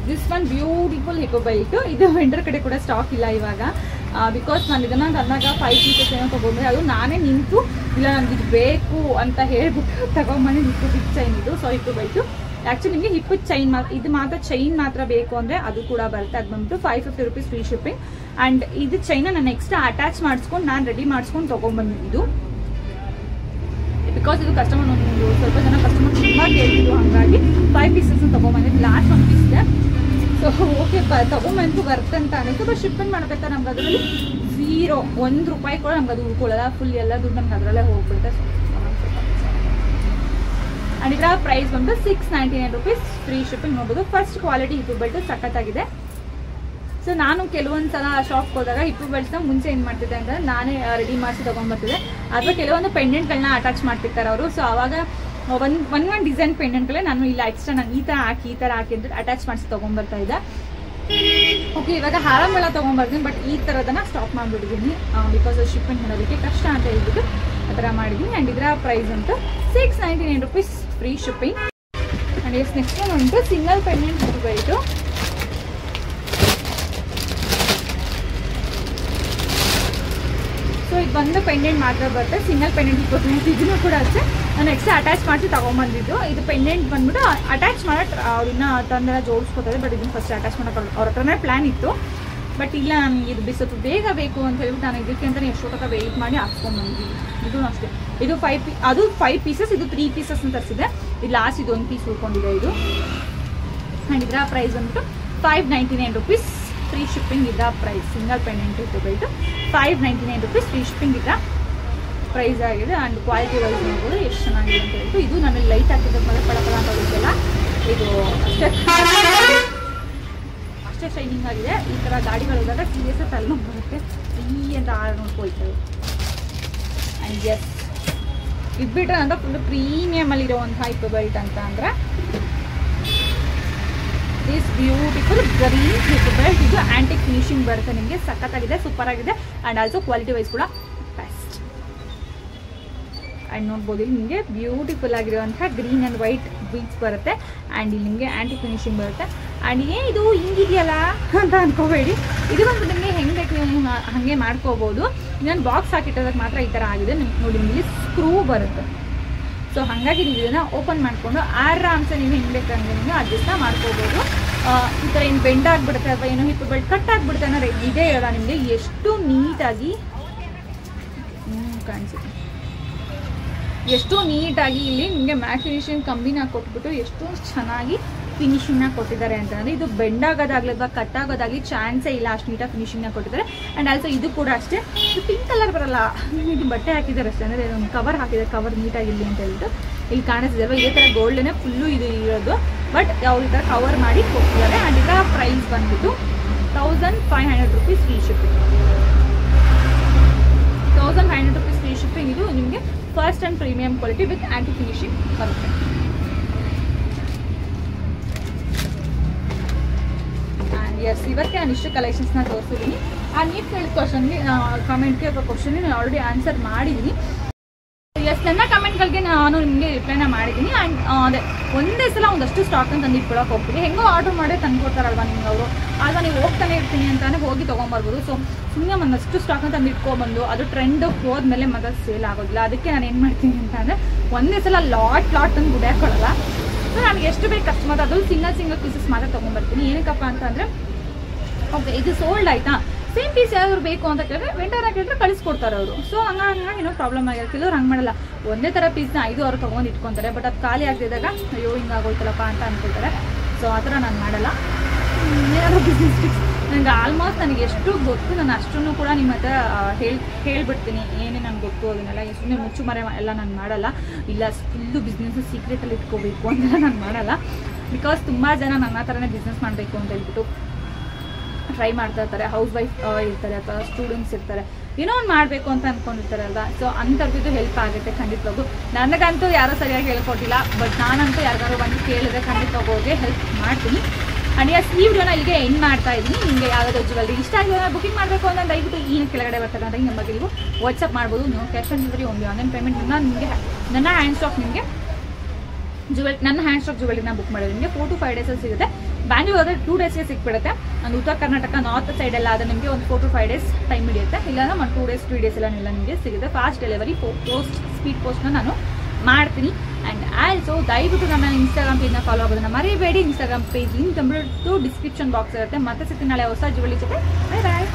ದಿಸ್ ಒನ್ ಬ್ಯೂಟಿಫುಲ್ ಹಿಪ್ಪು ಬೆಲ್ಟು. ಇದು ವೆಂಡರ್ ಕಡೆ ಕೂಡ ಸ್ಟಾಕ್ ಇಲ್ಲ ಇವಾಗ. ಬಿಕಾಸ್ ನಾನು ಇದನ್ನು ತನ್ನಾಗ 5 pieces ಏನೋ ತೊಗೊಂಡ್ರೆ ಅದು ನಾನೇ ನಿಂತು ಇಲ್ಲ ನನಗೆ ಇದು ಬೇಕು ಅಂತ ಹೇಳ್ಬಿಟ್ಟು ತಗೊಂಬಂದು ಹಿಪ್ಪು ಬಿಗ್ ಚೈನ್ ಇದು. ಸೊ ಹಿಪ್ಪು ಬೆಲ್ಟು ಆ್ಯಕ್ಚುಲಿ ನಿಮಗೆ ಹಿಪ್ಪು ಚೈನ್ ಇದು ಮಾತ್ರ ಚೈನ್ ಮಾತ್ರ ಬೇಕು ಅಂದರೆ ಅದು ಕೂಡ ಬರುತ್ತೆ. ಅದು ಬಂದ್ಬಿಟ್ಟು 550 rupees ಫ್ರೀ ಶಿಪ್ಪಿಂಗ್. ಆ್ಯಂಡ್ ಇದು ಚೈನ ನಾನು ಎಕ್ಸ್ಟ್ರಾ ಅಟ್ಯಾಚ್ ಮಾಡಿಸ್ಕೊಂಡು ನಾನು ರೆಡಿ ಮಾಡಿಸ್ಕೊಂಡು ತೊಗೊಂಬಂದಿದ್ದು. ಬಿಕಾಸ್ ಇದು ಕಸ್ಟಮರ್ ಒಂದು ಸ್ವಲ್ಪ ಜನ ಕಸ್ಟಮರ್ ತುಂಬ ಕೇಳ್ತಿದ್ರು, ಹಾಗಾಗಿ 5 pieces ತೊಗೊಂಬಂದಿದ್ದು. ಲಾಸ್ಟ್ 1 piece ಇದೆ. ಸೊ ಓಕೆ ತೊಗೊಂಬಂತು ಬರುತ್ತೆ ಅಂತ ಅನ್ನಿಸ್ತು. ಬಟ್ ಶಿಪ್ಮೆಂಟ್ ಮಾಡ್ಬೇಕಾದ್ರೆ ನಮ್ಗೆ ಅದರಲ್ಲಿ 0 1 ರೂಪಾಯಿ ಕೂಡ ನಮ್ಗೆ ಅದು ಉಳ್ಕೊಳ್ಳಲ್ಲ. ಫುಲ್ ಎಲ್ಲ ದುಡ್ಡು ನಮ್ಗೆ ಅದರಲ್ಲೇ ಹೋಗ್ಬಿಡುತ್ತೆ. ಆ್ಯಂಡ್ ಇದರ ಪ್ರೈಸ್ ಬಂದು 699 rupees ಫ್ರೀ ಶಿಪ್ಪಿಂಗ್. ನೋಡ್ಬೋದು ಫಸ್ಟ್ ಕ್ವಾಲಿಟಿ ಹಿಪ್ಪು ಬೆಲ್ಟ್ ಸಖತ್ತಾಗಿದೆ. ಸೊ ನಾನು ಕೆಲವೊಂದು ಸಲ ಶಾಪ್ಗೆ ಹೋದಾಗ ಹಿಪ್ಪು ಬೆಲ್ಟ್ಸ್ನ ಮುಂಚೆ ಏನು ಮಾಡ್ತಿದ್ದೆ ಅಂತಂದರೆ ನಾನೇ ರೆಡಿ ಮಾಡಿಸಿ ತೊಗೊಂಡ್ಬರ್ತಿದ್ದೆ. ಅಥವಾ ಕೆಲವೊಂದು ಪೆಂಡೆಂಟ್ಗಳನ್ನ ಅಟ್ಯಾಚ್ ಮಾಡ್ತಿರ್ತಾರೆ ಅವರು. ಸೊ ಆವಾಗ ಒಂದು ಡಿಸೈನ್ ಪೆಂಡೆಂಟ್ಗಳೇ ನಾನು ಇಲ್ಲ ಎಕ್ಸ್ಟ್ರಾ ನಾನು ಈ ಥರ ಹಾಕಿ ಅಂತ ಅಟ್ಯಾಚ್ ಮಾಡಿಸಿ ತೊಗೊಂಡ್ಬರ್ತಾ ಇದ್ದೆ. ಓಕೆ ಇವಾಗ ಹಾರಮೆಲ್ಲ ತೊಗೊಂಡ್ಬರ್ತೀನಿ. ಬಟ್ ಈ ಥರದನ್ನ ಸ್ಟಾಪ್ ಮಾಡಿಬಿಟ್ಟಿದ್ದೀನಿ. ಬಿಕಾಸ್ ಶಿಪ್ಮೆಂಟ್ ಮಾಡೋದಕ್ಕೆ ಕಷ್ಟ ಅಂತ ಹೇಳ್ಬಿಟ್ಟು ಆ ಥರ ಮಾಡಿದ್ದೀನಿ. ಆ್ಯಂಡ್ ಇದರ ಪ್ರೈಸ್ ಅಂತೂ 699 rupees free shipping. And next one ಉಂಟು ಸಿಂಗಲ್ ಪೆಂಡೆಂಟ್ ಹಿಪ್ಪು ಬೆಲ್ಟು. ಸೊ ಇದು ಬಂದು ಪೆಂಡೆಂಟ್ ಮಾತ್ರ ಬರುತ್ತೆ. ಸಿಂಗಲ್ ಪೆಂಡೆಂಟ್ ಹಿಪ್ಪು ಬೆಲ್ಟ್ ಇದನ್ನು ಕೂಡ ಅಷ್ಟೇ ನಾನು ಎಕ್ಸ್ಟ್ರಾ ಅಟ್ಯಾಚ್ ಮಾಡಿಸಿ ತೊಗೊಂಬಂದಿದ್ದು. ಇದು ಪೆಂಡೆಂಟ್ ಬಂದ್ಬಿಟ್ಟು ಅಟ್ಯಾಚ್ ಮಾಡೋಕ್ಕೆ ಅವ್ರನ್ನ ತಂದೆಲ್ಲ ಜೋಡಿಸ್ಕೋತಾರೆ. ಬಟ್ ಇದನ್ನು ಫಸ್ಟ್ ಅಟ್ಯಾಚ್ ಮಾಡೋಕೆ ಅವ್ರ ಹತ್ರನೇ ಪ್ಲ್ಯಾನ್ ಇತ್ತು. ಬಟ್ ಇಲ್ಲ ನನಗೆ ಇದು ಸ್ವಲ್ಪ ಬೇಗ ಬೇಕು ಅಂತ ಹೇಳ್ಬಿಟ್ಟು ನಾನು ಇದಕ್ಕೆ ಅಂತಲೇ ಎಷ್ಟೋ ತನಕ ವೆಯ್ಟ್ ಮಾಡಿ ಹಾಕ್ಸ್ಕೊಂಡ್ಬಂದಿದ್ದೀನಿ. ಇದೂ ಅಷ್ಟೇ. ಇದು 5 pieces ಇದು 3 pieces ಅಂತ ತರಿಸಿದೆ. ಇದು ಲಾಸ್ಟ್ ಇದು 1 piece ಉಳ್ಕೊಂಡಿದೆ ಇದು. ಆ್ಯಂಡ್ ಇದರ ಪ್ರೈಸ್ ಬಂದ್ಬಿಟ್ಟು 599 rupees ಫ್ರೀ ಶಿಪ್ಪಿಂಗ್. ಇದರ ಪ್ರೈಸ್ ಸಿಂಗಲ್ ಪೆಂಡೆಂಟ್ ಹಿಪ್ಪು ಬೆಲ್ಟು 599 rupees ಫ್ರೀ ಶಿಪ್ಪಿಂಗ್ ಇದರ ಪ್ರೈಸ್ ಆಗಿದೆ. ಆ್ಯಂಡ್ ಕ್ವಾಲಿಟಿ ವೈಸ್ ನೋಡ್ಬೋದು ಎಷ್ಟು ಚೆನ್ನಾಗಿದೆ ಅಂತ ಹೇಳ್ಬಿಟ್ಟು. ಇದು ನನಗೆ ಲೈಟ್ ಹಾಕಿದ ಮೇಲೆ ಪಳಪಳ ಅಂತ ಹೋಗುತ್ತಲ್ಲ ಇದು ಅಷ್ಟೇ ಶೈನಿಂಗ್ ಆಗಿದೆ. ಈ ಥರ ಗಾಡಿಗಳು ಹೋದಾಗ ಸೀರಿಯಸ್ ತಲೆ ಬರುತ್ತೆ ಈ ಅಂತ ನೋಡ್ಕೊಳ್ತೇವೆ. ಆ್ಯಂಡ್ ಎಸ್ ಇದು ಬಿಟ್ಟರೆ ಅಂತ ಫುಲ್ ಪ್ರೀಮಿಯಮಲ್ಲಿರುವಂಥ ಹಿಪ್ಪು ಬೆಲ್ಟ್ ಅಂತ ಅಂದರೆ ದಿಸ್ ಬ್ಯೂಟಿಫುಲ್ ಗ್ರೀನ್ ಹಿಪ್ಪು ಬೆಲ್ಟ್. ಇದು ಆ್ಯಂಟಿಕ್ ಫಿನಿಶಿಂಗ್ ಬರುತ್ತೆ ನಿಮಗೆ. ಸಖತ್ತಾಗಿದೆ, ಸೂಪರ್ ಆಗಿದೆ. ಆ್ಯಂಡ್ ಆಲ್ಸೋ ಕ್ವಾಲಿಟಿ ವೈಸ್ ಕೂಡ ಬೆಸ್ಟ್. ಆ್ಯಂಡ್ ನೋಡ್ಬೋದು ಇಲ್ಲಿ ನಿಮಗೆ ಬ್ಯೂಟಿಫುಲ್ ಆಗಿರುವಂಥ ಗ್ರೀನ್ ಆ್ಯಂಡ್ ವೈಟ್ ಬೀಡ್ಸ್ ಬರುತ್ತೆ. ಆ್ಯಂಡ್ ಇಲ್ಲಿ ನಿಮಗೆ ಆ್ಯಂಟಿಕ್ ಫಿನಿಶಿಂಗ್ ಬರುತ್ತೆ. ಆ್ಯಂಡ್ ಇದು ಹಿಂಗಿದೆಯಲ್ಲ ಅಂತ ಅನ್ಕೋಬೇಡಿ. ಇದು ಬಂದು ನಿಮಗೆ ಹೆಂಗೆ ಬೇಕು ನೀವು ಹಾಗೆ ಮಾಡ್ಕೋಬೋದು. ಇನ್ನೊಂದು ಬಾಕ್ಸ್ ಹಾಕಿಟ್ಟೋದಕ್ಕೆ ಮಾತ್ರ ಈ ಥರ ಆಗಿದೆ. ನಿಮ್ಗೆ ನೋಡಿ ನಿಮಗೆ ಸ್ಕ್ರೂ ಬರುತ್ತೆ. ಸೊ ಹಾಗಾಗಿ ನೀವು ಇದನ್ನು ಓಪನ್ ಮಾಡಿಕೊಂಡು ಆರಾಮ್ಸೆ ನೀವು ಹೆಂಗೆ ಬೇಕಂಗೆ ನೀವು ಅಡ್ಜಸ್ಟ್ನ ಮಾಡ್ಕೋಬೋದು. ಈ ಥರ ಏನು ಬೆಂಡ್ ಆಗಿಬಿಡುತ್ತೆ ಅಥವಾ ಏನೋ ಹಿಪ್ಪು ಬೆಲ್ಟ್ ಕಟ್ ಆಗಿಬಿಡುತ್ತೆ ಅನ್ನೋ ಇದೇ ಇರೋಲ್ಲ ನಿಮಗೆ. ಎಷ್ಟು ನೀಟಾಗಿ ಕಾಣಿಸುತ್ತೆ, ಎಷ್ಟು ನೀಟಾಗಿ ಇಲ್ಲಿ ನಿಮಗೆ ಮ್ಯಾಟ್ ಫಿನಿಶಿಂಗ್ ಕಂಬಿನ ಕೊಟ್ಬಿಟ್ಟು ಎಷ್ಟು ಚೆನ್ನಾಗಿ ಫಿನಿಶಿಂಗ್ನ ಕೊಟ್ಟಿದ್ದಾರೆ ಅಂತಂದರೆ ಇದು ಬೆಂಡ್ ಆಗೋದಾಗಲಿ ಅಥವಾ ಕಟ್ ಆಗೋದಾಗಲಿ ಚಾನ್ಸೇ ಇಲ್ಲ. ಅಷ್ಟು ನೀಟಾಗಿ ಫಿನಿಶಿಂಗ್ನ ಕೊಟ್ಟಿದ್ದಾರೆ. ಆ್ಯಂಡ್ ಆಲ್ಸೋ ಇದು ಕೂಡ ಅಷ್ಟೇ. ಇದು ಪಿಂಕ್ ಕಲರ್ ಬರಲ್ಲ, ಇದು ಬಟ್ಟೆ ಹಾಕಿದ್ದಾರೆ ಅಷ್ಟೇ. ಅಂದರೆ ಒಂದು ಕವರ್ ಹಾಕಿದ್ದಾರೆ, ಕವರ್ ನೀಟಾಗಿರಲಿ ಅಂತ ಹೇಳ್ಬಿಟ್ಟು. ಇಲ್ಲಿ ಕಾಣಿಸ್ತಿದೆ ಇದೇ ಥರ ಗೋಲ್ಡನ್ನೇ ಫುಲ್ಲು ಇದು ಇರೋದು. ಬಟ್ ಅವ್ರು ಈ ಥರ ಕವರ್ ಮಾಡಿ ಕೊಟ್ಟಿದ್ದಾರೆ. ಆ್ಯಂಡ್ ಇದರ ಪ್ರೈಸ್ ಬಂದ್ಬಿಟ್ಟು 1500 rupees free shipping. 1500 rupees free shipping. ಇದು ನಿಮಗೆ first and premium quality with anti finishing ಬರುತ್ತೆ. ಎಸ್ ಇವತ್ತೇ ನಾನು ಇಷ್ಟು ಕಲೆಕ್ಷನ್ಸ್ನ ತೋರಿಸಿದ್ದೀನಿ. ನೀವು ಕೇಳಿದ ಕ್ವಶನ್ಗೆ ಕಮೆಂಟ್ಗೆ ಅಥವಾ ಕ್ವಶನ್ಗೆ ನಾನು ಆಲ್ರೆಡಿ ಆನ್ಸರ್ ಮಾಡಿದ್ದೀನಿ. ಎಸ್ ನನ್ನ ಕಮೆಂಟ್ಗಳಿಗೆ ನಾನು ನಿಮಗೆ ರಿಪ್ಲೈನ ಮಾಡಿದ್ದೀನಿ. ಆ್ಯಂಡ್ ಅದೇ ಒಂದೇ ಸಲ ಒಂದಷ್ಟು ಸ್ಟಾಕ್ ತಂದು ಇಟ್ಕೊಳಕ್ಕೆ ಹೋಗ್ತೀವಿ. ಹೆಂಗೋ ಆರ್ಡರ್ ಮಾಡಿ ತಂದು ಕೊಡ್ತಾರಲ್ವಾ ನಿಮ್ಗೆ ಅವರು, ಆಗ ನೀವು ಹೋಗ್ತಾನೆ ಇರ್ತೀನಿ ಅಂತಾನೆ ಹೋಗಿ ತೊಗೊಂಬರ್ಬೋದು. ಸೊ ಸುಮ್ಮನೆ ಒಂದಷ್ಟು ಸ್ಟಾಕ್ನ ತಂದು ಇಟ್ಕೊಬಂದು ಅದು ಟ್ರೆಂಡ್ ಹೋದ್ಮೇಲೆ ಮತ್ತೆ ಸೇಲ್ ಆಗೋದಿಲ್ಲ. ಅದಕ್ಕೆ ನಾನು ಏನು ಮಾಡ್ತೀನಿ ಅಂತ ಅಂದರೆ ಒಂದೇ ಸಲ ಲಾಟ್ ತಂದು ಗುಡ್ಯಾಕೊಳ್ಳಲ್ಲ. ಸೊ ನನಗೆ ಎಷ್ಟು ಬೇಕು ಕಸ್ಟಮರ್ ಅದ್ರಲ್ಲಿ ಸಿಂಗಲ್ ಪೀಸಸ್ ಮಾತ್ರ ತೊಗೊಂಬರ್ತೀನಿ. ಏನಕ್ಕಪ್ಪ ಅಂತಂದರೆ ಓಕೆ ಇದು ಸೋಲ್ಡ್ ಆಯಿತಾ, ಸೇಮ್ ಪೀಸ್ ಯಾವ್ದಾದ್ರು ಬೇಕು ಅಂತ ಕೇಳಿದ್ರೆ ವೆಂಡರ್ನ ಕೇಳಿದ್ರೆ ಕಳಿಸ್ಕೊಡ್ತಾರೆ ಅವರು. ಸೊ ಹಂಗಾಗಿ ಏನೋ ಪ್ರಾಬ್ಲಮ್ ಆಗಿರುತ್ತೆ. ಕೆಲವ್ರು ಹಂಗೆ ಮಾಡಲ್ಲ, ಒಂದೇ ಥರ ಪೀಸ್ನ 5 ತೊಗೊಂಡು ಇಟ್ಕೊತಾರೆ. ಬಟ್ ಅದು ಖಾಲಿ ಆಗದಿದ್ದಾಗ ಅಯ್ಯೋ ಹಿಂಗಾಗೋಯ್ತಲ್ಲಪ್ಪ ಅಂತ ಅಂದ್ಕೊಳ್ತಾರೆ. ಸೊ ಆ ಥರ ನಾನು ಮಾಡಲ್ಲ. ಏನಾದರೂ ಬಿಸ್ನೆಸ್ ಟಿಪ್ಸ್ ನನಗೆ ಆಲ್ಮೋಸ್ಟ್ ನನಗೆ ಎಷ್ಟು ಗೊತ್ತು ನಾನು ಅಷ್ಟನ್ನು ಕೂಡ ನಿಮ್ಮ ಹತ್ರ ಹೇಳ್ಬಿಡ್ತೀನಿ. ಏನೇ ನನಗೆ ಗೊತ್ತು ಅದನ್ನೆಲ್ಲ ಸುಮ್ಮನೆ ಮುಚ್ಚು ಮರೆ ಎಲ್ಲ ನಾನು ಮಾಡಲ್ಲ. ಇಲ್ಲ ಫುಲ್ಲು ಬಿಸ್ನೆಸ್ಸು ಸೀಕ್ರೆಟಲ್ಲಿ ಇಟ್ಕೋಬೇಕು ಅಂತೆಲ್ಲ ನಾನು ಮಾಡಲ್ಲ. ಬಿಕಾಸ್ ತುಂಬ ಜನ ನನ್ನ ಥರನೇ ಬಿಸ್ನೆಸ್ ಮಾಡಬೇಕು ಅಂತ ಹೇಳ್ಬಿಟ್ಟು ಟ್ರೈ ಮಾಡ್ತಾ ಇರ್ತಾರೆ. ಹೌಸ್ ವೈಫ್ ಇರ್ತಾರೆ ಅಥವಾ ಸ್ಟೂಡೆಂಟ್ಸ್ ಇರ್ತಾರೆ, ಏನೋ ಒಂದು ಮಾಡಬೇಕು ಅಂತ ಅಂದ್ಕೊಂಡಿರ್ತಾರಲ್ವ. ಸೊ ಅಂಥವ್ರಿಗೂ ಹೆಲ್ಪ್ ಆಗುತ್ತೆ ಖಂಡಿತವಾಗೂ. ನನಗಂತೂ ಯಾರೂ ಸರಿಯಾಗಿ ಹೇಳ್ಕೊಟ್ಟಿಲ್ಲ, ಬಟ್ ನಾನಂತೂ ಯಾರಿಗಾರು ಬಂದು ಕೇಳಿದ್ರೆ ಖಂಡಿತವಾಗೋಗೆ ಹೆಲ್ಪ್ ಮಾಡ್ತೀನಿ. ಆ್ಯಂಡ್ ಎಸ್ ಈ ವಿಡಿಯೋನ ಇಲ್ಲಿಗೆ ಎಂಡ್ ಮಾಡ್ತಾ ಇದ್ದೀನಿ. ನಿಮಗೆ ಯಾವುದಾದ್ರು ಜ್ಯುವೆಲ್ರಿ ಇಷ್ಟ ಆಗಿದೆ ಬುಕಿಂಗ್ ಮಾಡಬೇಕು ಅಂತ ದಯವಿಟ್ಟು ಈ ಕೆಳಗಡೆ ಬರ್ತಾರೆ ಅಂತ ನಿಮ್ಮ ಬಗ್ಗೆ ನೀವು ವಾಟ್ಸಪ್ ಮಾಡ್ಬೋದು. ನೀವು cash on delivery only online payment ನಿಮಗೆ ನನ್ನ ಹ್ಯಾಂಡ್ ಸ್ಟಾಕ್ ನಿಮಗೆ ನನ್ನ ಹ್ಯಾಂಡ್ ಸ್ಟಾಕ್ ಜ್ಯುವೆಲ್ರಿನ ಬುಕ್ ಮಾಡಿದ್ರೆ ನಿಮಗೆ 4 to 5 ಡೇಸಲ್ಲಿ ಸಿಗುತ್ತೆ. ಬ್ಯಾಂಗ್ಳೂರ್ ಆದರೆ 2 ಡೇಸ್ಗೆ ಸಿಕ್ಬಿಡುತ್ತೆ. ಒಂದು ಉತ್ತರ ಕರ್ನಾಟಕ ನಾರ್ತ್ ಸೈಡೆಲ್ಲ ಆದರೆ ನಿಮಗೆ ಒಂದು 4 to 5 ಡೇಸ್ ಟೈಮ್ ಹಿಡಿಯುತ್ತೆ. ಇಲ್ಲಾಂದ್ರೆ ಒಂದು 2 days 3 days ಎಲ್ಲ ನಿಮಗೆ ಸಿಗುತ್ತೆ. ಫಾಸ್ಟ್ ಡೆಲಿವರಿ ಸ್ಪೀಡ್ ಪೋಸ್ಟ್ನ ನಾನು ಮಾಡ್ತೀನಿ. ಆ್ಯಂಡ್ ಆಲ್ಸೋ ದಯವಿಟ್ಟು ನನ್ನ ಇನ್ಸ್ಟಾಗ್ರಾಮ್ ಪೇಜ್ನ ಫಾಲೋ ಆಗೋದನ್ನ ಮರಿಬೇಡಿ. Instagram page link complete description box ಇರುತ್ತೆ. ಮತ್ತೆ ಸಿಗ್ತೀನಿ ನಾಳೆ ಹೊಸ ಜ್ಯುವೆಲ್ರಿ ಜೊತೆ. ಬಾಯ್ ಬಾಯ್.